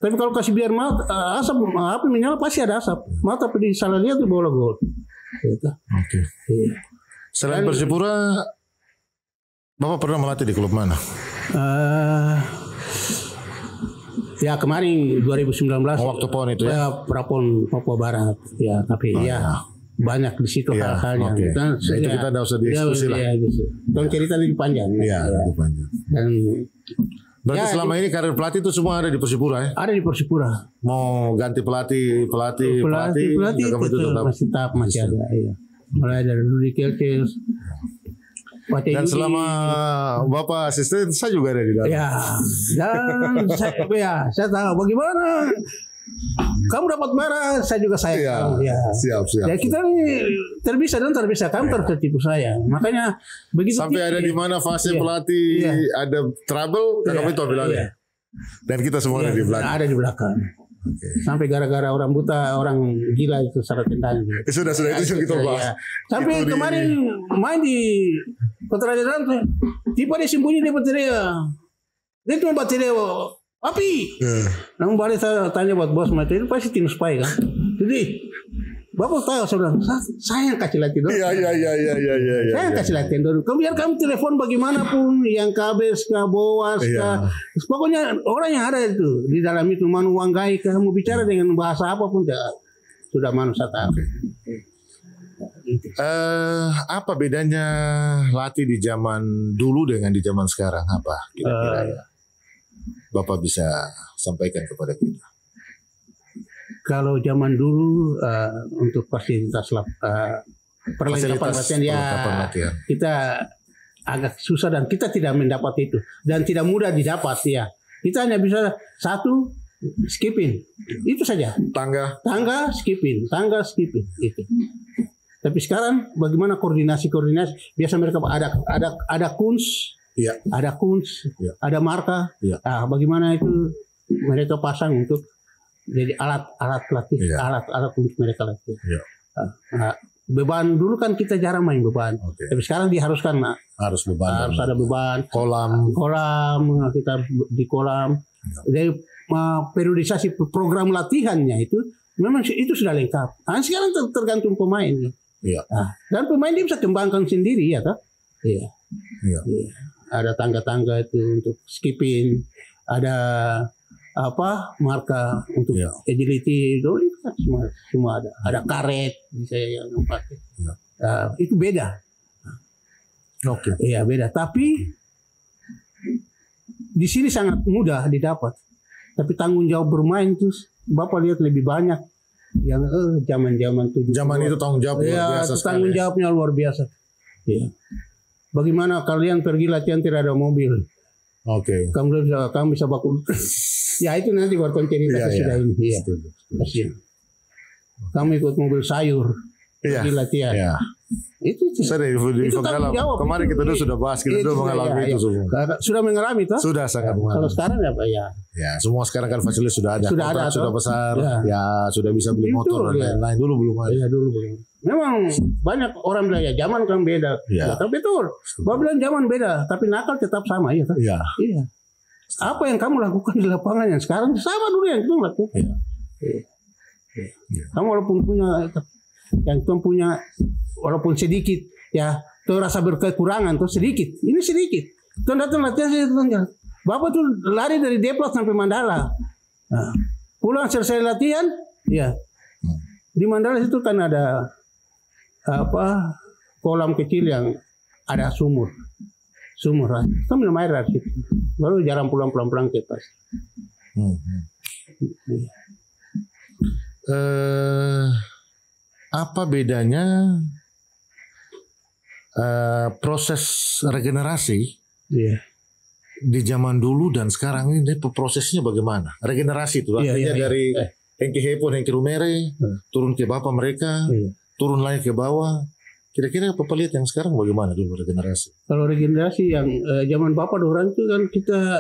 Tapi kalau kasih biar api menyala pasti ada asap. Mata pedis salah lihat tuh bola gol. Oke. Selain Persipura, Bapak pernah melatih di klub mana? Ya kemarin 2019 waktu PON itu ya? Prapon Papua Barat ya, tapi banyak di situ hal-halnya. Itu kita tidak usah diskusi lah. Cerita lebih panjang. Lebih panjang. Dan Berarti selama ini karir pelatih itu semua ada di Persipura ya? Ada di Persipura. Mau ganti pelatih itu tetap masih ada. Iya. Mulai dari Rudy Kelkes. Dan selama Bapak asisten, saya juga ada di dalam. Ya, dan saya tahu bagaimana kamu dapat marah, saya juga sayang. Ya, siap. Ya kita ini terbiasa, kamu tertipu saya. Makanya begitu sampai ada di mana fase pelatih ada trouble, kamu itu ambil alih. Dan kita semua ada di belakang. Ada di belakang. Okay. Sampai gara-gara orang buta, orang gila itu secara tendang. Sudah itu yang kita bahas. Sampai kemarin main di Kota Raja Dalam, tiba dia sembunyi di bateria. Dia cuma bateria api. Namun balik saya tanya buat bos mati itu pasti tim spy kan. Jadi Bapak tahu saya yang kasih latihan dulu. Iya. Saya yang kasih latihan dulu. Kemudian kamu telepon bagaimanapun, yang Kabes, Boas, pokoknya orang yang ada itu di dalam itu Manu Wanggai, kamu bicara dengan bahasa apapun sudah Manu saya tahu. Apa bedanya latih di zaman dulu dengan di zaman sekarang? Apa kira-kira ya? Bapak bisa sampaikan kepada kita. Kalau zaman dulu untuk fasilitas perlengkapan latihan kita agak susah dan kita tidak mendapat itu dan tidak mudah didapat ya. Kita hanya bisa satu skipping itu saja. Tangga skipping itu. Tapi sekarang bagaimana koordinasi? Biasa mereka ada kunz, ada marka. Bagaimana itu mereka pasang untuk jadi alat latih, alat untuk mereka latih. Beban dulu kan kita jarang main beban, tapi sekarang diharuskan harus ada beban. Kolam kita di kolam. Jadi periodisasi program latihannya itu memang itu sudah lengkap. Sekarang tergantung pemain. Dan pemain dia bisa kembangkan sendiri ya toh. Ada tangga-tangga itu untuk skipping, ada marka untuk agility itu semua ada karet bisa yang pakai. Itu beda. Iya beda. Tapi di sini sangat mudah didapat. Tapi tanggung jawab bermain itu Bapak lihat lebih banyak yang zaman itu tanggung jawab luar biasa. Tanggung jawabnya luar biasa. Iya. Bagaimana kalian pergi latihan tidak ada mobil? Kamu bisa baku. Ya itu nanti buat cerita sudah ini. Iya. Kamu ikut mobil sayur di latihan. Itu saya di pengalaman. Kemarin kita sudah bahas, kita sudah mengalami itu semua. Sudah mengalami toh? Sudah sangat mengalami. Kalau sekarang apa ya? Ya semua sekarang kan fasilitas sudah ada. Sudah besar. Ya sudah bisa beli motor dan lain-lain. Dulu belum ada. Iya dulu belum. Memang banyak orang bilang zaman kan beda. Tapi betul. Bapak bilang zaman beda, tapi nakal tetap sama ya. Iya. Apa yang kamu lakukan di lapangan yang sekarang sama dulu yang kita lakukan. Kamu walaupun punya walaupun sedikit ya, tuh rasa berkekurangan tuh sedikit. Ini sedikit. Tuh datang latihan Bapak tuh lari dari Depok sampai Mandala. Pulang selesai latihan, ya. Di Mandala itu kan ada kolam kecil yang ada sumur. Kita minum air dari situ. Baru jarang pulang pelan-pelan ke pas. Apa bedanya proses regenerasi di zaman dulu dan sekarang ini? Prosesnya bagaimana? Regenerasi itu artinya dari Hengki Hepon, Hengki Rumere turun ke bapak mereka, turun lagi ke bawah. Kira-kira Bapak lihat yang sekarang bagaimana dulu regenerasi? Kalau regenerasi yang zaman Bapak orang itu kan kita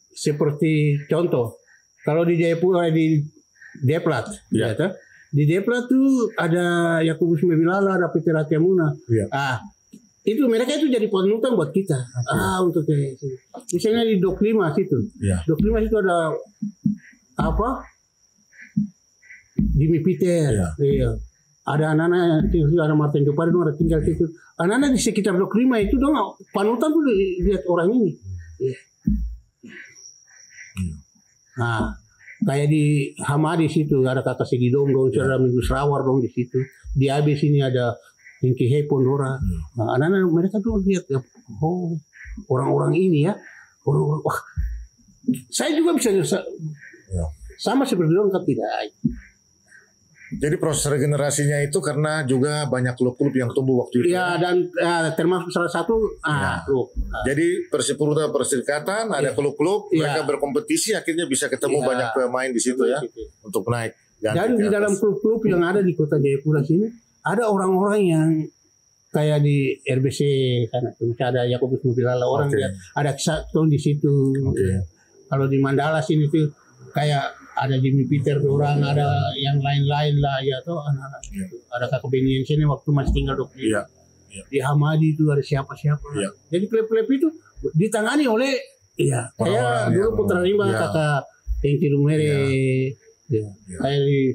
seperti contoh, kalau di Jayapura di Deplat, di Deplat tuh ada Yakubus Mebilala, ada Peter Atiamuna. Itu mereka itu jadi panutan buat kita. Untuk misalnya di Dok 5 situ. Dok 5 situ ada Jimmy Peter, ada anak-anak itu, ada Martin Jopari, ada tinggal situ. Anak-anak di sekitar Dok 5 itu dong panutan tuh lihat orang ini. Kayak di Hamadi situ ada Kakak Segidong dong, ada Minggu Serawar dong di situ. Di Abis ini ada Hengki Hepon Dora. Anak-anak mereka tuh lihat orang-orang ini ya, orang-orang wah, saya juga bisa sama seperti orang tapi tidak. Jadi proses regenerasinya itu karena juga banyak klub-klub yang tumbuh waktu itu. Ya, dan termasuk salah satu klub. Jadi Persipura Perserikatan ada klub-klub, mereka berkompetisi akhirnya bisa ketemu banyak pemain di situ ya untuk naik. Dan di dalam klub-klub yang ada di Kota Jayapura sini ada orang-orang yang kayak di RBC sana, misalnya ada Yakobus Mubilala orang ada Kisatun di situ. Kalau di Mandala sini tuh kayak ada Jimmy Peter orang, ada yang lain-lain lah ya tuh anak-anak. Ada Kakak Benian sini waktu masih tinggal di Hamadi itu ada siapa-siapa. Jadi klub-klub itu ditangani oleh kayak dulu Putra Rimba Kakak Hengki Lumere. Kayak di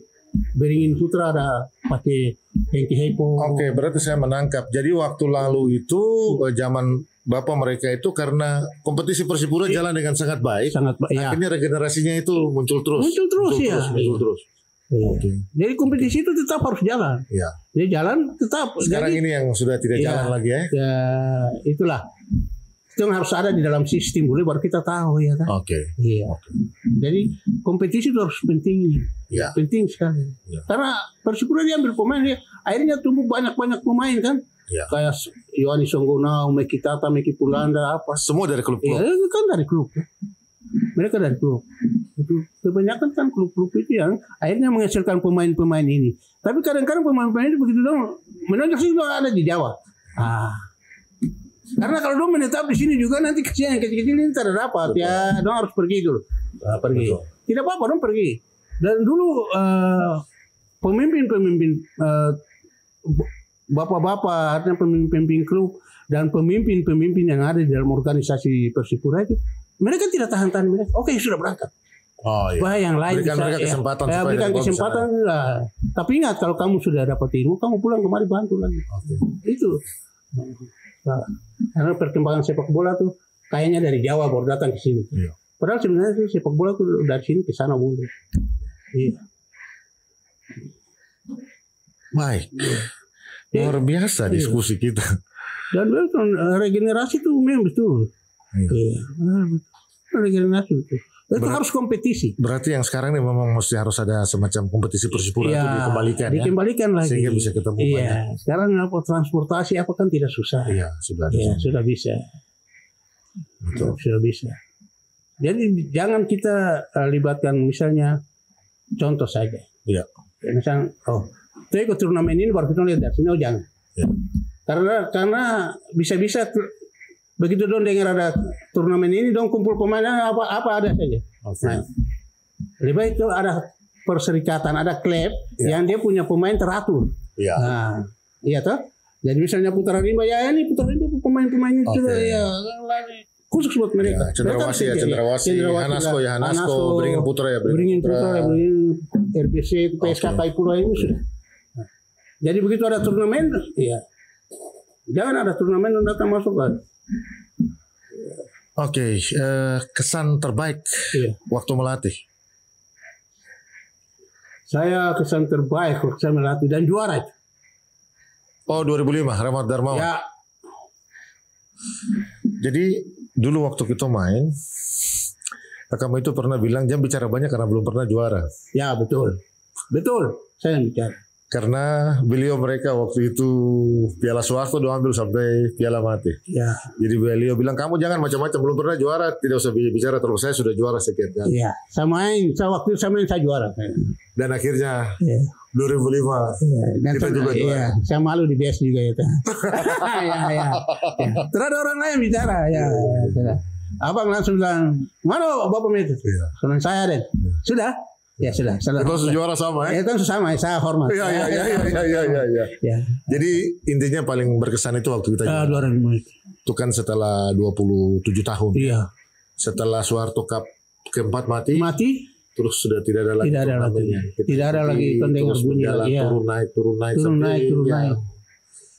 Beringin Putra ada pakai Hengki Hepo. Oke, berarti saya menangkap. Jadi waktu lalu itu zaman Bapak mereka itu karena kompetisi Persipura jalan dengan sangat baik. Akhirnya regenerasinya itu muncul terus. Muncul terus. Jadi kompetisi itu tetap harus jalan. Jadi jalan tetap. Sekarang ini yang sudah tidak jalan lagi ya. Ya, itulah. Itu yang harus ada di dalam sistem boleh baru kita tahu ya kan. Jadi kompetisi itu harus penting. Penting sekali. Karena Persipura dia ambil pemain dia akhirnya tumbuh banyak-banyak pemain kan. Kayak Yohani Songgonau, Meki Tata, Meki Pulanda, apa. Semua dari klub-klub. Kan dari klub. Mereka dari klub. Kebanyakan kan klub-klub itu yang akhirnya menghasilkan pemain-pemain ini. Tapi kadang-kadang pemain-pemain ini begitu dong menonjol sih ada di Jawa. Karena kalau dong menetap di sini juga nanti kesian yang kecil-kecil ini tidak dapat. Dong harus pergi dulu. Pergi. Tidak apa-apa dong pergi. Dan dulu pemimpin-pemimpin bapak-bapak, artinya pemimpin klub dan pemimpin-pemimpin yang ada di dalam organisasi Persipura itu, mereka tidak tahan-tahan mereka. Oke, sudah berangkat. Yang lain berikan mereka kesempatan. Berikan kesempatan lah. Tapi ingat kalau kamu sudah dapat ilmu, kamu pulang kemari bantu lagi. Itu. Karena perkembangan sepak bola tuh kayaknya dari Jawa baru datang ke sini. Padahal sebenarnya sepak bola tuh dari sini ke sana boleh. Baik. Luar biasa diskusi kita. Dan regenerasi itu memang betul. Regenerasi betul. Itu harus kompetisi. Berarti yang sekarang ini memang harus ada semacam kompetisi Persipura itu dikembalikan dikembalikan lagi. Sehingga bisa ketemu banyak. Sekarang transportasi apa kan tidak susah. Sudah bisa. Betul. Sudah bisa. Jadi jangan kita libatkan misalnya contoh saja. Misalnya saya ikut turnamen ini baru kita lihat dari sini, jangan. Karena bisa-bisa begitu dong dengar ada turnamen ini dong kumpul pemain apa ada saja. Nah, lebih baik itu ada perserikatan, ada klub yang dia punya pemain teratur. Iya toh. Jadi misalnya Putra Rimba ini Putra Rimba pemain-pemain itu sudah khusus buat mereka. Cendrawasih, Hanasko, Beringin Putra Beringin RBC, PSK Kaipura ini sudah. Jadi begitu ada turnamen, jangan ada turnamen dan datang masuk kan. Kesan terbaik waktu melatih. Saya kesan terbaik waktu saya melatih dan juara itu. 2005 Rahmat Darmawan. Jadi dulu waktu kita main, kamu itu pernah bilang jangan bicara banyak karena belum pernah juara. Ya betul, saya yang bicara. Karena beliau mereka waktu itu Piala Soeharto doang ambil sampai Piala Mati. Jadi beliau bilang kamu jangan macam-macam belum pernah juara, tidak usah bicara terus, saya sudah juara sekian kali. Saya waktu saya juara. Dan akhirnya 2005 kita juga juara. Saya malu di BS juga itu. Terus ada orang lain bicara Abang langsung bilang mana Bapak itu? Senang saya deh. Sudah. Ya sudah. Itu juara sama ya? Itu sama, saya hormat. Iya. Jadi intinya paling berkesan itu waktu kita juara. Itu kan setelah 27 tahun. Iya. Setelah Soeharto Cup keempat mati. Terus sudah tidak ada lagi. Tidak ada lagi pendengar bunyi. Turun naik.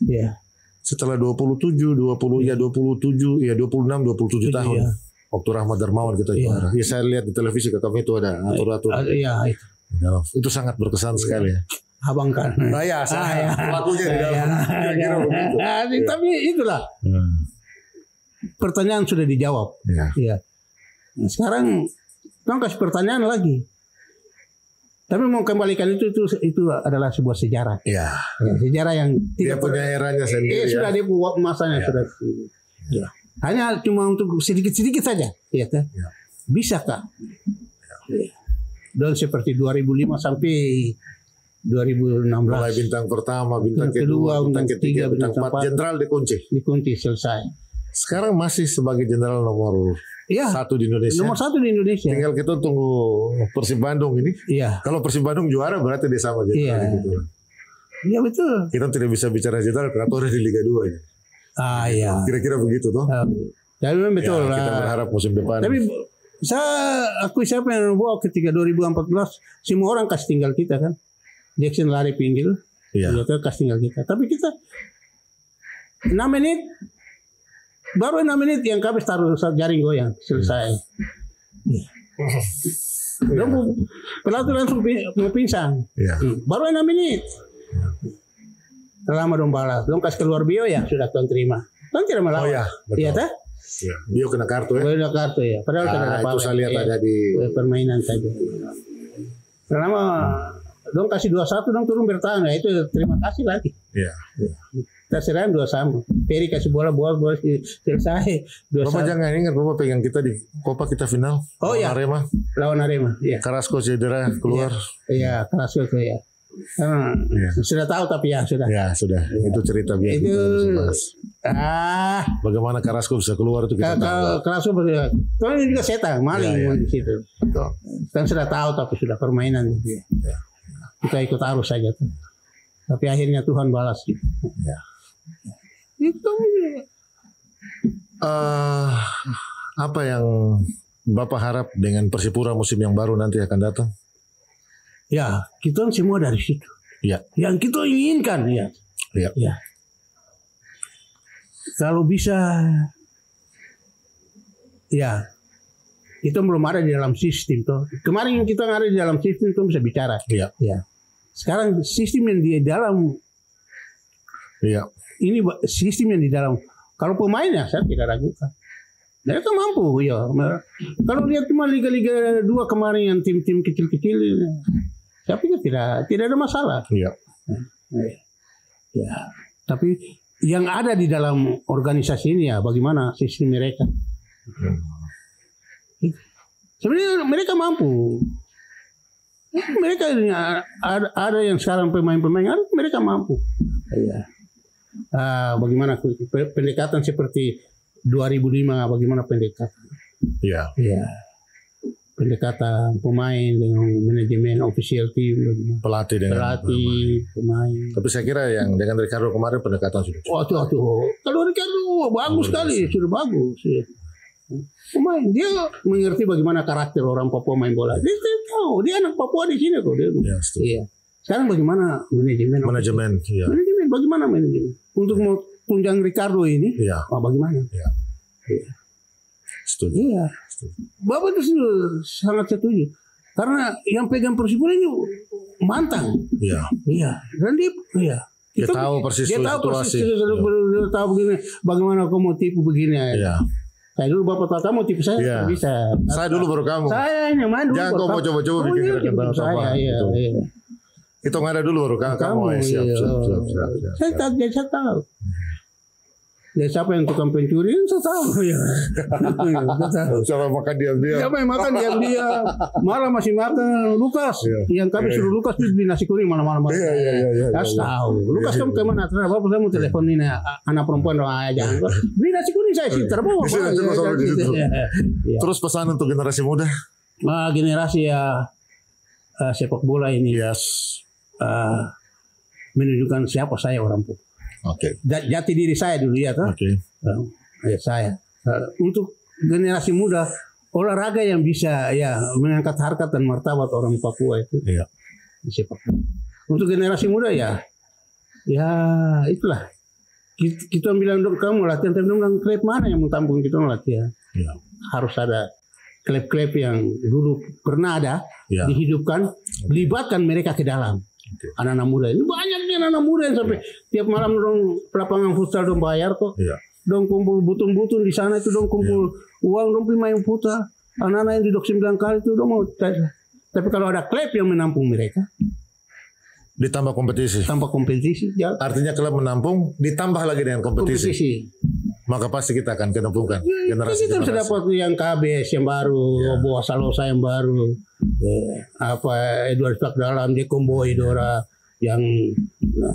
Iya. Setelah 26 27 tahun. Waktu Rahmat Darmawan kita juara. Saya lihat di televisi kami itu ada atur-atur. Itu. Itu sangat berkesan sekali ya. Abang kan. Saya pelakunya di dalam. Kira-kira begitu. Tapi itulah. pertanyaan sudah dijawab. Ya. Nah, sekarang tolong kasih pertanyaan lagi. Tapi mau kembalikan itu adalah sebuah sejarah. Ya, sejarah yang dia punya eranya sendiri. Sudah dia buat masanya sudah. Ya. Hanya cuma untuk sedikit-sedikit saja, ya kan? Ya. Bisa Kak? Ya. Dan seperti 2005 sampai 2016. Mulai bintang pertama, bintang kedua, bintang ketiga, bintang keempat, jenderal dikunci selesai. Sekarang masih sebagai jenderal nomor 1 di Indonesia. Nomor 1 di Indonesia. Tinggal kita tunggu Persib Bandung ini. Iya. Kalau Persib Bandung juara berarti dia sama jenderal gitu. Iya betul. Kita tidak bisa bicara jenderal karena ada di Liga 2 ini. Iya. Kira-kira begitu toh. Tapi memang betul. Ya, kita berharap musim depan. Tapi aku siapa yang bawa ketika 2014 semua orang kasih tinggal kita kan. Jackson lari pinggir. Iya. Kita kasih tinggal kita. Tapi kita 6 menit baru 6 menit yang kami taruh jaring goyang selesai. Pelatih langsung mau pingsan. Baru 6 menit. Lama dong balas. Dong kasih keluar Bio ya sudah tuan terima. Tuan terima lawan. Iya tak? Bio kena kartu ya. Kena kartu ya. Padahal kena apa? Itu saya lihat ada di permainan saja. Lama dong kasih 2-1 dong turun bertahan ya itu terima kasih lagi. Iya. Kita serahin 2-1. Peri kasih bola selesai. Bapak jangan ingat Bapak pegang kita di Copa kita final. Lawan Arema. Iya. Carrasco cedera keluar. Iya, Carrasco ya. Sudah tahu tapi ya sudah. Ya sudah. Itu cerita biasa. Itu bagaimana Carrasco bisa keluar itu kita tahu. Carrasco kalau juga setan maling di situ. Kan sudah tahu tapi sudah permainan. Kita ikut arus saja. Tapi akhirnya Tuhan balas. Itu apa yang Bapak harap dengan Persipura musim yang baru nanti akan datang? Ya, kita semua dari situ. Ya. Yang kita inginkan, ya. Kalau bisa, ya, itu belum ada di dalam sistem tuh. Kemarin kita ada di dalam sistem itu bisa bicara. Ya. Sekarang sistem yang di dalam, ini sistem yang di dalam. Kalau pemainnya saya tidak ragukan. Mereka mampu, ya. Kalau lihat cuma liga-liga 2 kemarin yang tim-tim kecil-kecil, saya pikir tidak ada masalah. Ya. Tapi yang ada di dalam organisasi ini ya, bagaimana sistem mereka? Sebenarnya mereka mampu. Mereka ada yang sekarang pemain-pemain, mereka mampu. Bagaimana pendekatan seperti 2005, bagaimana pendekatan? Pendekatan pemain dengan manajemen official team, pelatih pemain. Tapi saya kira yang dengan Ricardo kemarin pendekatan sudah. Kalau Ricardo bagus sekali, sudah bagus. Pemain dia mengerti bagaimana karakter orang Papua main bola. Dia tahu, dia anak Papua di sini kok dia. Sekarang bagaimana manajemen? Manajemen, bagaimana manajemen? Untuk mau tunjang Ricardo ini, bagaimana? Setuju. Bapak itu sangat setuju. Karena yang pegang Persipura ini mantan. Dan dia tahu persis situasi. Dia tahu begini, bagaimana kamu tipu begini. Saya dulu Bapak tahu kamu tipu saya bisa. Saya dulu baru kamu. Saya yang main dulu. Jangan kau mau coba-coba bikin gerakan sama. Itu nggak ada dulu baru kamu. Siap. Saya tahu. Ya siapa yang tukang pencuri? Saya tahu. Siapa makan diam-diam? Siapa yang makan diam-diam? Malah masih makan Lukas. Yang kami suruh Lukas beli nasi kuning malam-malam. Saya tahu. Lukas kamu kemana? Bapak saya mau telepon ini anak perempuan doang aja. Beli nasi kuning saya sih terbawa. Terus pesan untuk generasi muda? Generasi sepak bola ini. Menunjukkan siapa saya orang Papua. Jati diri saya dulu ya kan. Saya untuk generasi muda olahraga yang bisa mengangkat harkat dan martabat orang Papua itu di sepak bola. Untuk generasi muda ya itulah kita bilang dong kamu latihan, tapi bilang klub mana yang mentampung kita latihan. Harus ada klub-klub yang dulu pernah ada dihidupkan, libatkan mereka ke dalam. Anak-anak muda ini banyak nih anak-anak muda yang sampai tiap malam dong lapangan futsal dong bayar kok. dong kumpul butun-butun di sana itu, dong kumpul uang, dong main putar. Anak-anak yang duduk 9 kali itu dong mau. Tapi kalau ada klub yang menampung mereka, ditambah kompetisi. Tambah kompetisi. Ya. Artinya klub menampung, ditambah lagi dengan kompetisi. Maka pasti kita akan ketemukan generasi. Kita sudah dapat yang KBS yang baru, Boa Salosa yang baru, Edward Fakdalam, Jekomboy, Dora yang.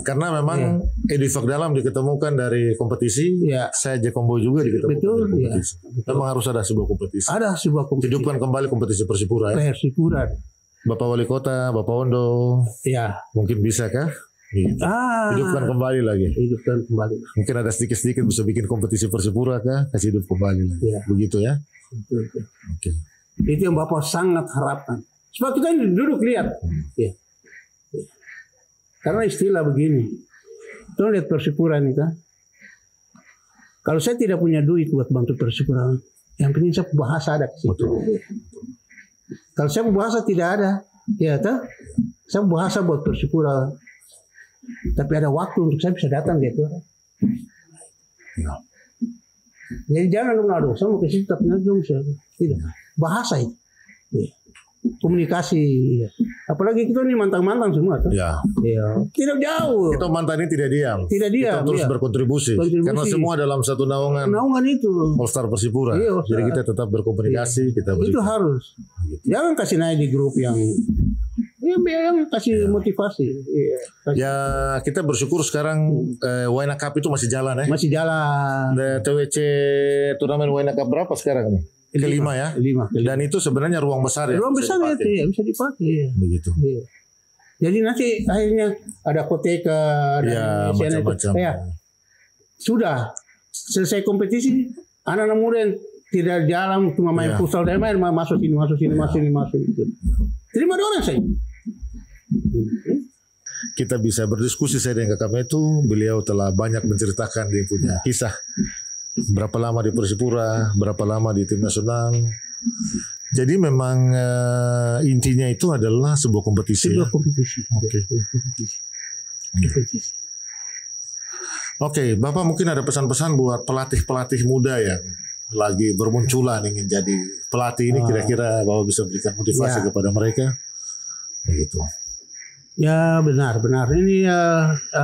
Karena memang Edi Fakdalam diketemukan dari kompetisi, saya Jekomboy juga diketemukan dari kompetisi. Memang harus ada sebuah kompetisi. Ada sebuah kompetisi. Hidupkan kembali kompetisi Persipura ya. Persipura. Bapak Wali Kota, Bapak Ondo, mungkin bisa kah? Gitu. Hidupkan kembali lagi. Hidupkan kembali. Mungkin ada sedikit-sedikit bisa bikin kompetisi Persipura kah? Kasih hidup kembali lagi. Begitu ya? Oke. Itu yang Bapak sangat harapkan. Sebab kita ini duduk lihat. Karena istilah begini. Tuh lihat Persipura nih kan. Kalau saya tidak punya duit buat bantu Persipura, yang penting saya bahasa ada ke situ. Kalau saya bahasa tidak ada, saya bahasa buat Persipura. Tapi ada waktu untuk saya bisa datang gitu. Jadi jangan lu saya mau ke situ tapi nanti tidak. Bahasa itu. Komunikasi. Apalagi kita ini mantan-mantan semua kan? Tidak jauh. Kita mantan ini tidak diam. Tidak diam. Kita terus berkontribusi. Karena semua dalam satu naungan. Naungan itu. All Star Persipura. Jadi kita tetap berkomunikasi. Kita itu harus. Jangan kasih naik di grup yang kasih motivasi. Ya kita bersyukur sekarang Waina Cup itu masih jalan ya. Masih jalan. TWC turnamen Waina Cup berapa sekarang nih? Kelima ya. Kelima. Dan itu sebenarnya ruang besar ya. Ruang besar ya, bisa dipakai. Begitu. Jadi nanti akhirnya ada koteka dan macam-macam. Sudah selesai kompetisi, anak-anak muda yang tidak jalan cuma main futsal dan main masuk sini. Terima orang saya. Kita bisa berdiskusi saya dengan kakaknya itu, beliau telah banyak menceritakan dia punya kisah. Berapa lama di Persipura, berapa lama di tim nasional. Jadi memang intinya itu adalah sebuah kompetisi. Sebuah kompetisi. Oke, Bapak mungkin ada pesan-pesan buat pelatih-pelatih muda yang lagi bermunculan ingin jadi pelatih ini, kira-kira Bapak bisa berikan motivasi kepada mereka. Begitu. Ya benar ini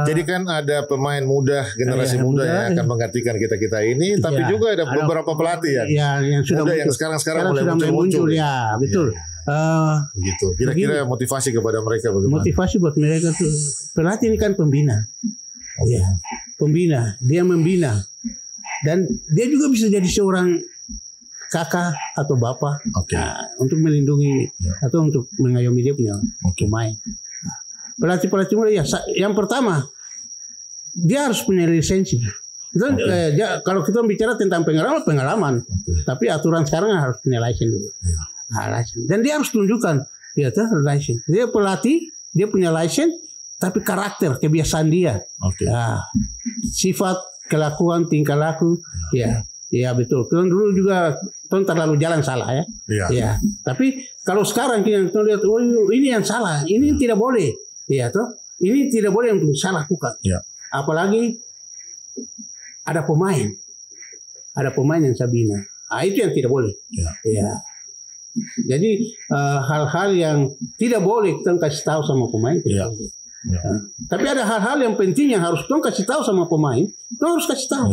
jadi kan ada pemain muda, generasi muda yang akan menggantikan kita ini, tapi juga ada beberapa pelatih yang sudah muda yang sekarang mulai muncul. Ya betul. Begitu. Kira-kira motivasi kepada mereka bagaimana? Motivasi buat mereka tuh, pelatih ini kan pembina. Pembina, dia membina, dan dia juga bisa jadi seorang kakak atau bapak untuk melindungi atau untuk mengayomi dia punya pemain. Pelatih muda yang pertama dia harus punya lisensi. Kalau kita bicara tentang pengalaman, tapi aturan sekarang harus punya lisensi dulu. Dan dia harus tunjukkan lisensi. Dia pelatih, dia punya lisensi, tapi karakter, kebiasaan dia, sifat, kelakuan, tingkah laku, ya betul. Kita dulu juga terlalu jalan salah ya. Tapi kalau sekarang kita lihat, ini yang salah, ini tidak boleh. Ini tidak boleh untuk saya lakukan. Apalagi ada pemain yang saya bina. Itu yang tidak boleh. Jadi hal-hal yang tidak boleh kita kasih tahu sama pemain. Tapi ada hal-hal yang penting yang harus kita kasih tahu sama pemain. Kita harus kasih tahu.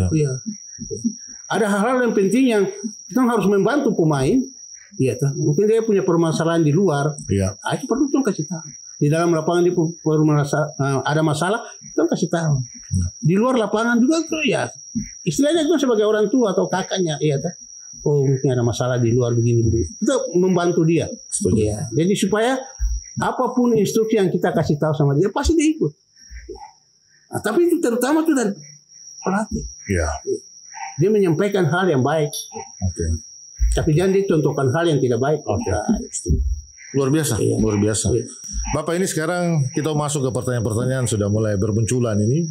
Ada hal-hal yang penting yang kita harus membantu pemain. Mungkin dia punya permasalahan di luar. Itu perlu kita kasih tahu. Di dalam lapangan dia ada masalah, kita kasih tahu. Di luar lapangan juga tuh istilahnya itu sebagai orang tua atau kakaknya, mungkin ada masalah di luar begini. Kita membantu dia. Jadi supaya apapun instruksi yang kita kasih tahu sama dia pasti dia ikut. Tapi itu terutama itu dari pelatih. Dia menyampaikan hal yang baik. Tapi jangan dicontohkan hal yang tidak baik. Luar biasa, luar biasa. Bapak ini sekarang kita masuk ke pertanyaan-pertanyaan sudah mulai bermunculan ini.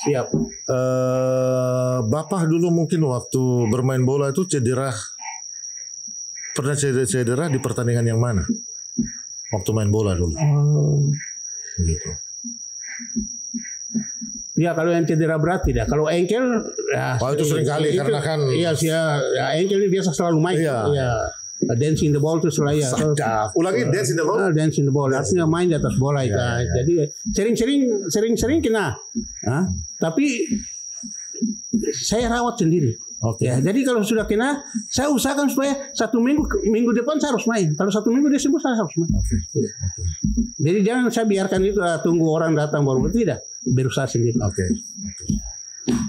Siap. Bapak dulu mungkin waktu bermain bola itu cedera. Pernah cedera di pertandingan yang mana? Waktu main bola dulu. Gitu. Ya kalau yang cedera berat tidak. Kalau engkel, ya. Oh itu sering kali karena kan. Iya sih ya, engkel ini biasa selalu main. Iya. Dancing the ball itu selalu ya. Ulangi dance in the ball. Dancing the ball artinya main di atas bola ya. Jadi sering kena. Tapi saya rawat sendiri. Oke. Ya, jadi kalau sudah kena, saya usahakan supaya 1 minggu depan saya harus main. Kalau 1 minggu dia sembuh saya harus main. Oke. Jadi jangan saya biarkan itu tunggu orang datang baru tidak. Berusaha sendiri. Oke.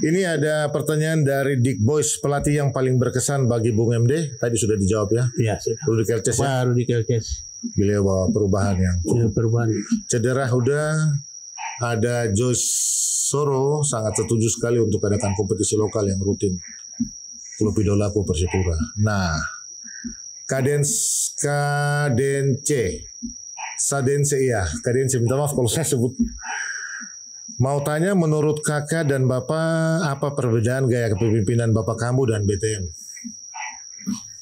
Ini ada pertanyaan dari Dick Boys, pelatih yang paling berkesan bagi Bung MD. Tadi sudah dijawab ya. Iya. Rudi Kelces ya. Rudi Kelces. Beliau bawa perubahan yang. Perubahan. Cedera udah. Ada Joyce Soro sangat setuju sekali untuk adakan kompetisi lokal yang rutin. Klub idolaku Persipura. Nah, Sadense iya. Kadense minta maaf kalau saya sebut. Mau tanya menurut kakak dan bapak apa perbedaan gaya kepemimpinan Bapak Kambu dan BTM?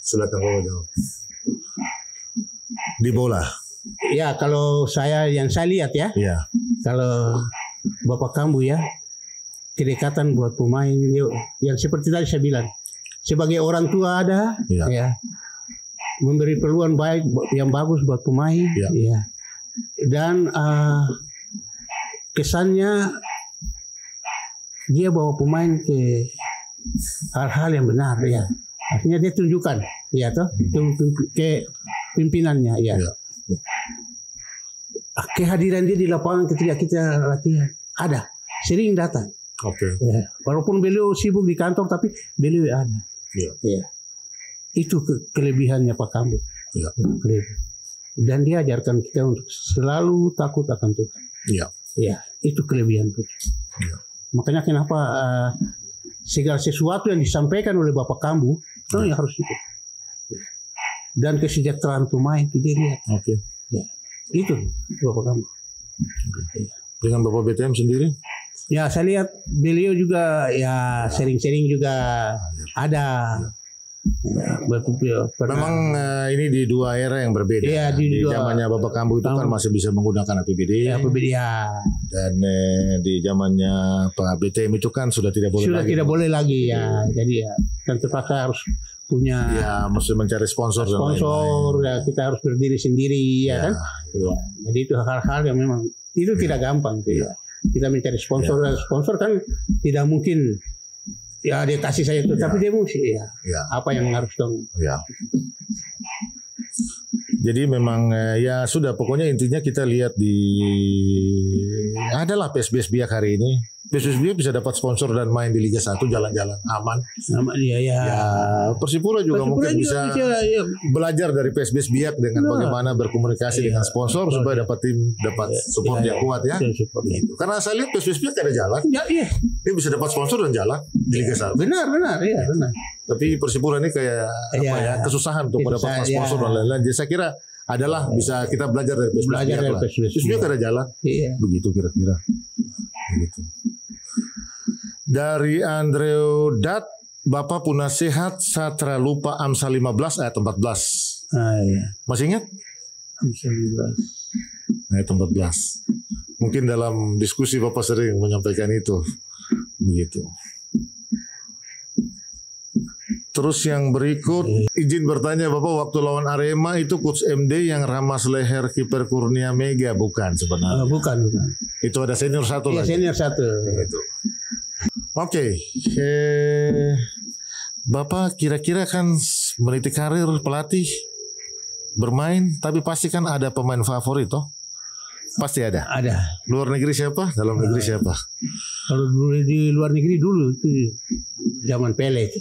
Silakan Bapak jawab. Di bola. Ya kalau yang saya lihat ya. Iya. Kalau Bapak Kambu ya kedekatan buat pemain yang seperti tadi saya bilang sebagai orang tua ada ya memberi peluang baik yang bagus buat pemain ya dan kesannya dia bawa pemain ke hal-hal yang benar ya artinya dia tunjukkan ya toh ke pimpinannya ya. Kehadiran dia di lapangan ketika kita latihan ada sering datang. Ya. Walaupun beliau sibuk di kantor tapi beliau ada. Ya. Itu kelebihannya Pak Kambu. Dan dia ajarkan kita untuk selalu takut akan Tuhan. Ya, itu kelebihan itu. Makanya kenapa segala sesuatu yang disampaikan oleh Bapak Kambu itu yang harus ikut. Dan kesejahteraan pemain itu dia lihat. Ya. Itu Bapak Kambu. Dengan Bapak BTM sendiri? Ya saya lihat beliau juga ya sering-sering juga ada. Memang ini di dua era yang berbeda. Ya, di zamannya Bapak Kambu itu kan masih bisa menggunakan APBD. Dan di zamannya Pak BTM itu kan sudah tidak boleh lagi. Tidak boleh lagi ya. Jadi ya kan terpaksa harus punya. Ya mesti mencari sponsor. Ya kita harus berdiri sendiri ya kan. Ya. Jadi itu hal-hal yang memang itu tidak gampang. Ya. Kita mencari sponsor. Sponsor kan tidak mungkin. Ya dia kasih saya itu, tapi dia mesti apa yang harus dong. Jadi memang ya sudah pokoknya intinya kita lihat adalah PSBS Biak hari ini. PSBS Biak bisa dapat sponsor dan main di Liga 1 jalan-jalan aman. Ya Persipura juga mungkin bisa belajar dari PSBS Biak dengan bagaimana berkomunikasi dengan sponsor supaya dapat support yang kuat ya. Gitu. Karena saya lihat PSBS Biak ada jalan. Dia bisa dapat sponsor dan jalan di Liga 1. Benar. Tapi Persipura ini kayak kesusahan untuk mendapatkan sponsor dan lain-lain. Jadi saya kira adalah bisa kita belajar dari PSBS Biak ada jalan. Begitu kira-kira. Begitu. Dari Andreo Dat, Bapak punah sehat Satra lupa Amsal 15 ayat 14. Masih ingat? Amsal 15. Ayat 14. Mungkin dalam diskusi Bapak sering menyampaikan itu. Begitu. Terus yang berikut, izin bertanya Bapak, waktu lawan Arema itu Coach MD yang ramas leher kiper Kurnia Mega bukan sebenarnya? Bukan. Itu ada senior satu lagi. Senior satu. Gitu. Oke. Bapak kira-kira kan meniti karir pelatih bermain, tapi pasti kan ada pemain favorit toh? Pasti ada. Ada. Luar negeri siapa? Dalam negeri siapa? Kalau di luar negeri dulu itu zaman Pele itu.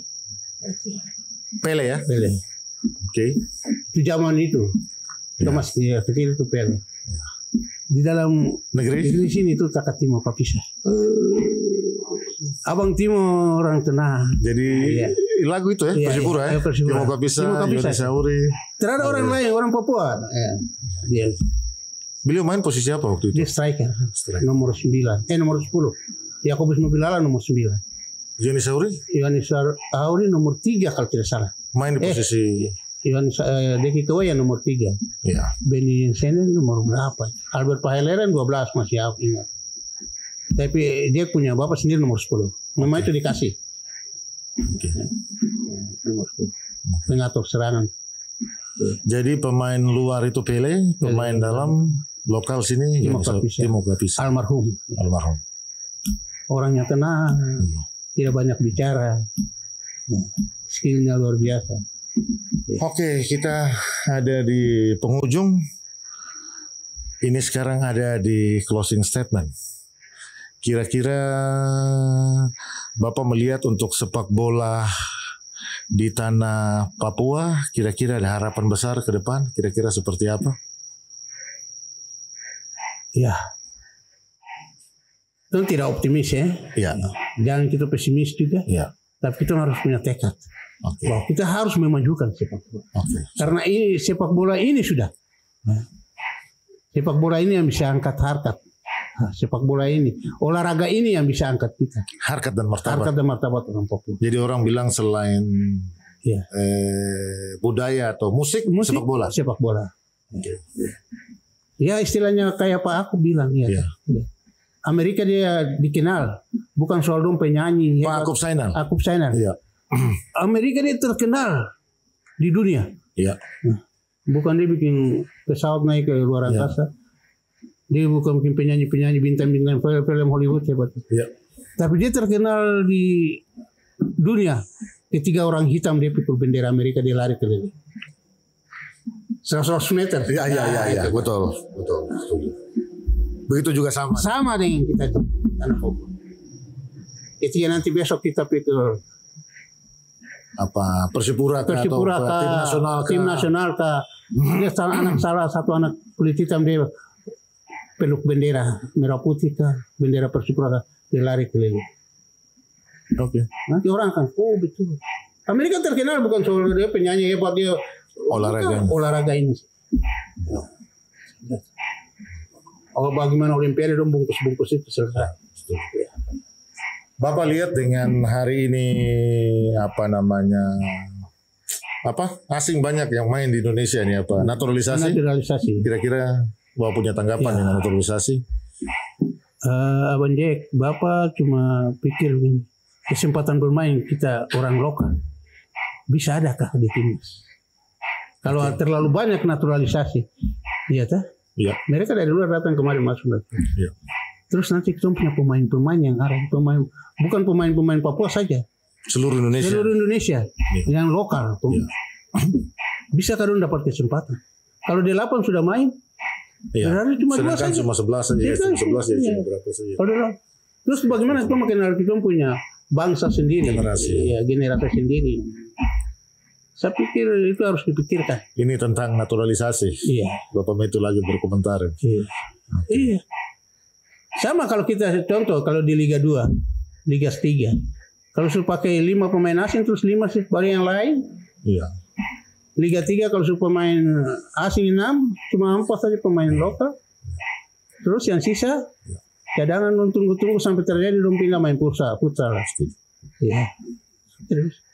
Pele ya? Pele. Oke. Itu zaman itu. Kita masih kecil itu Pele. Di dalam negeri sini itu Takatimo Kapisa. Abang Timo orang tenang. Jadi lagu itu ya Persipura ya. Timo Kapisa, Yoni Sauri. Tidak ada orang lain, orang Papua. Dia. Beliau main posisi apa waktu itu? Dia striker. Nomor 9. Nomor 10. Yakobus Mobilala nomor 9. Yoni Sauri? Yoni Sauri nomor 3 kalau tidak salah. Main di posisi Deki Kawaya nomor 3. Iya. Benny Senen nomor berapa? Albert Paheleran 12 masih aku ingat. Tapi dia punya bapak sendiri nomor 10. Memang itu dikasih. Nomor 10. Pengatur serangan. Jadi pemain luar itu Pele, pemain dalam lokal sini Timo Kapisa. Almarhum. Orangnya tenang, tidak banyak bicara. Skillnya luar biasa. Oke, kita ada di penghujung. Ini sekarang ada di closing statement. Kira-kira Bapak melihat untuk sepak bola di tanah Papua, kira-kira ada harapan besar ke depan? Kira-kira seperti apa? Ya, itu tidak optimis ya. Ya. Jangan kita pesimis juga. Ya. Tapi kita harus punya tekad. Bahwa kita harus memajukan sepak bola. Karena ini sepak bola ini sudah. Sepak bola ini yang bisa angkat harkat. Sepak bola ini, olahraga ini yang bisa angkat kita. Harkat dan martabat. Harkat dan martabat orang Papua. Jadi orang bilang selain budaya atau musik, sepak bola. Sepak bola. Ya istilahnya kayak Pak aku bilang ya. Amerika dia dikenal bukan soal dong penyanyi. Pak Akub Sainal. Ya. Amerika dia terkenal di dunia. Ya. Bukan dia bikin pesawat naik ke luar angkasa. Dia bukan bikin penyanyi-penyanyi bintang-bintang film Hollywood hebat. Ya. Tapi dia terkenal di dunia. Ketika orang hitam dia pikul bendera Amerika dia lari keliling. 100 meter. Iya. Betul. Begitu juga sama. Sama dengan kita itu. Ketika nanti besok kita pikul Persipura atau tim nasional kah. Dia salah satu anak kulit hitam dia peluk bendera merah putih kah, bendera Persipura kah, dia lari keliling. Nanti orang akan, betul. Amerika terkenal bukan soal dia penyanyi hebat, dia olahraga ini. Bagaimana Olimpiade dong bungkus-bungkus itu selesai. Bapak lihat dengan hari ini asing banyak yang main di Indonesia nih naturalisasi. Kira-kira Bapak punya tanggapan dengan naturalisasi? Abang Jack, Bapak cuma pikir kesempatan bermain kita orang lokal bisa adakah di timnas? Kalau terlalu banyak naturalisasi, mereka dari luar datang kemarin masuk lagi. Terus nanti kita punya pemain-pemain yang bukan pemain-pemain Papua saja. Seluruh Indonesia yang lokal. Bisa kadang dapat kesempatan. Kalau di 8 sudah main, cuma 2 saja. Cuma 11 saja. 11 ya, berapa saja. Terus bagaimana kita kita punya bangsa sendiri, generasi sendiri. Saya pikir itu harus dipikirkan. Ini tentang naturalisasi. Bapak itu lagi berkomentar. Iya. Sama kalau kita contoh kalau di Liga 2, Liga 3. Kalau suruh pakai 5 pemain asing terus 5 baru yang lain. Liga 3 kalau suruh pemain asing 6, cuma 4 saja pemain lokal. Terus yang sisa cadangan tunggu sampai terjadi dong pindah main futsal lah. Terus.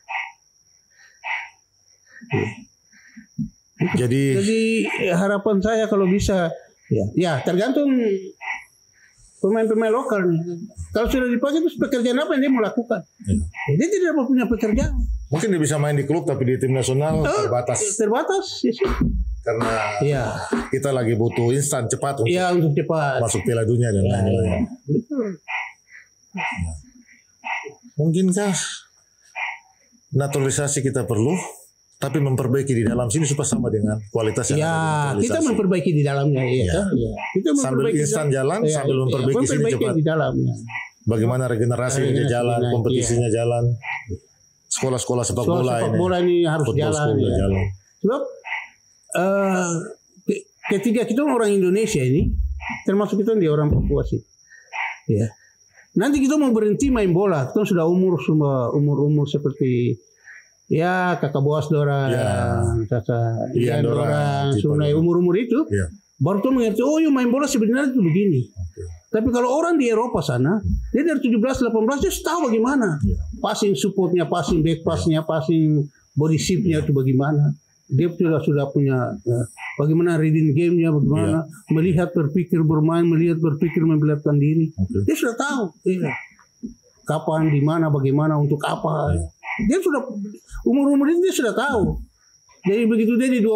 Jadi harapan saya kalau bisa tergantung pemain-pemain lokal nih. Kalau sudah dipakai terus pekerjaan apa yang dia mau lakukan? Dia tidak mau punya pekerjaan. Mungkin dia bisa main di klub tapi di tim nasional terbatas. Karena kita lagi butuh instan cepat untuk cepat masuk Piala Dunia dan lain-lain. Betul. Mungkinkah naturalisasi kita perlu? Tapi memperbaiki di dalam sini supaya sama dengan kualitas yang ada di kita memperbaiki di dalamnya Kita sambil instan jalan sambil memperbaiki sini cepat di dalamnya. Bagaimana regenerasi jalan, kompetisinya jalan, sekolah-sekolah sepak bola ini harus jalan. Sebab ketika kita orang Indonesia ini, termasuk kita di orang Papua sih, nanti kita mau berhenti main bola, kita sudah umur seperti kakak Boas Dorang, kakak Ian Dorang, Sunai, umur itu, baru tuh mengerti, main bola sebenarnya itu begini. Tapi kalau orang di Eropa sana, dia dari 17-18 dia tahu bagaimana. Passing supportnya, passing back passnya, passing body shape-nya itu bagaimana. Dia sudah punya bagaimana reading game-nya, bagaimana melihat, berpikir, bermain, melihat, berpikir, memperlihatkan diri. Dia sudah tahu kapan, di mana, bagaimana, untuk apa. Dia sudah umur itu dia sudah tahu. Jadi begitu dia di 20,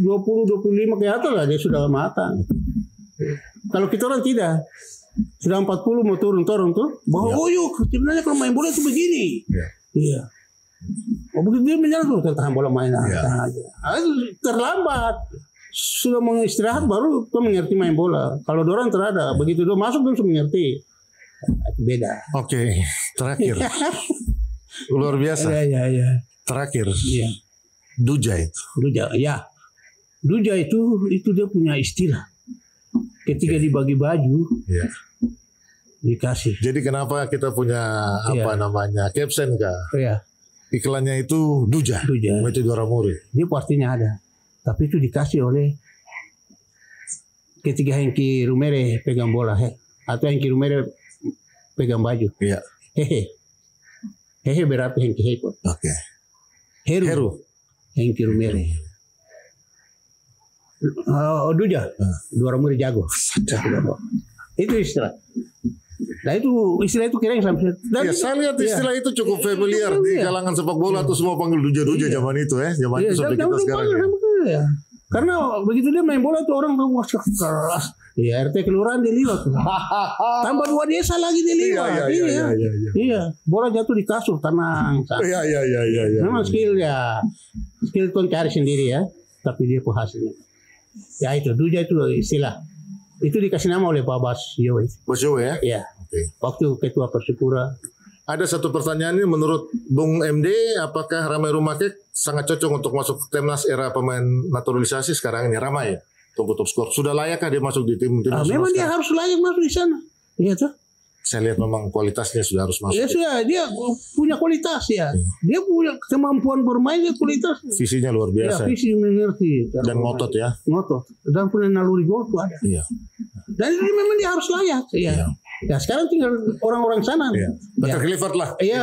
25 ke atas lah dia sudah matang. Kalau kita orang tidak, sudah 40 mau turun tuh, bahwa yuk sebenarnya kalau main bola itu begini. Iya. Oh begitu dia menyerang tuh tentang bola main aja. Terlambat. Sudah mau istirahat baru tuh mengerti main bola. Kalau dorang terada, begitu dia masuk dia sudah mengerti. Beda. Oke, terakhir. Luar biasa. Iya. Terakhir. Iya. Duja itu. Duja itu dia punya istilah. Ketika dibagi baju, dikasih. Jadi kenapa kita punya apa namanya caption kah? Iya. Iklannya itu Duja. Itu Doramuri. Dia pastinya ada. Tapi itu dikasih oleh ketika Hengki Rumere pegang bola, atau Hengki Rumere pegang baju. Iya. Hehe berarti Hengki Hepo. Oke. Heru. Hengki Rumere. Duja. Doramuri jago. Itu istilah. Nah itu istilah itu kira yang sampai. Saya lihat istilah itu cukup familiar di kalangan sepak bola tuh semua panggil Duja zaman itu zaman itu sampai kita sekarang. Karena begitu dia main bola tuh orang tuh keras. Iya RT kelurahan dia liwat. Tambah 2 desa lagi dia liwat. Iya. Bola jatuh di kasur tenang. Iya. Memang skill tuh cari sendiri ya. Tapi dia penghasilnya. Ya itu Duja itu istilah. Itu dikasih nama oleh Pak Bas Yowe. Bas Yowe ya? Iya. Waktu ketua Persipura. Ada satu pertanyaan ini menurut Bung MD, apakah Ramai Rumakek sangat cocok untuk masuk timnas era pemain naturalisasi sekarang ini? Ramai ya, top skor. Sudah layakkah dia masuk di tim nasional? Memang dia harus layak masuk di sana. Iya tuh. Saya lihat memang kualitasnya sudah harus masuk. Ya sudah, dia punya kualitas ya. Dia punya kemampuan bermain, dia kualitas. Visinya luar biasa. Ya, visi mengerti. Dan ngotot ya. Ngotot. Dan punya naluri gol tuh ada. Iya. Dan ini memang dia harus layak. Iya. Ya sekarang tinggal orang-orang sana. Iya. Peter Clifford lah. Iya.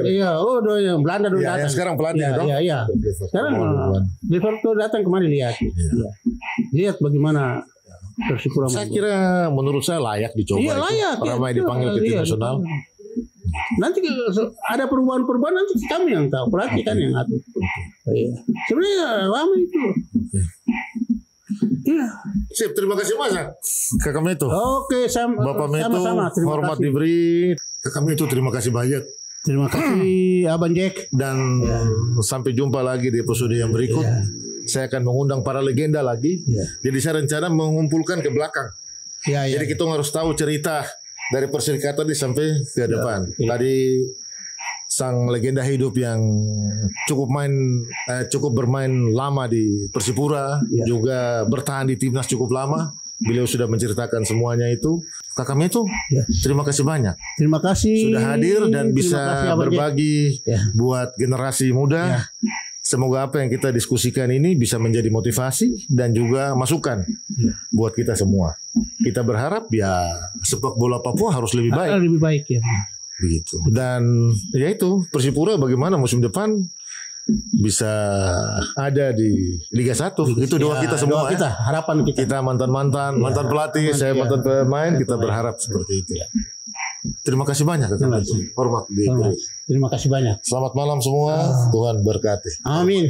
Iya. Oh, Belanda dulu datang. Sekarang pelatih dong. Iya. Sekarang Clifford tuh datang kemari lihat. Iya. Lihat bagaimana Persipura. Saya kira menurut saya layak dicoba. Iya layak. Ramai dipanggil ke tim nasional. Nanti ada perubahan-perubahan nanti kami yang tahu, pelatih kan yang atur. Iya. Sebenarnya lama itu. Iya. Sip, terima kasih Mas. Kakak Meto. Oke, Bapak Meto, hormat diberi. Kakak Meto, terima kasih banyak. Terima kasih Abang Jack. Dan sampai jumpa lagi di episode yang berikut. Saya akan mengundang para legenda lagi. Jadi saya rencana mengumpulkan ke belakang. Jadi kita harus tahu cerita dari perserikatan sampai ke depan. Tadi sang legenda hidup yang cukup bermain lama di Persipura, juga bertahan di timnas cukup lama. Beliau sudah menceritakan semuanya itu. Kakak Meto, terima kasih banyak. Terima kasih sudah hadir dan bisa berbagi buat generasi muda. Semoga apa yang kita diskusikan ini bisa menjadi motivasi dan juga masukan buat kita semua. Kita berharap ya sepak bola Papua harus lebih baik. Lebih baik ya. Begitu. Dan ya itu Persipura bagaimana musim depan bisa ada di Liga 1. Itu doa kita semua. Kita, harapan kita. Kita mantan pelatih, saya mantan pemain, kita berharap seperti itu. Terima kasih banyak. Hormat. Terima kasih banyak. Selamat malam semua. Tuhan berkati. Amin.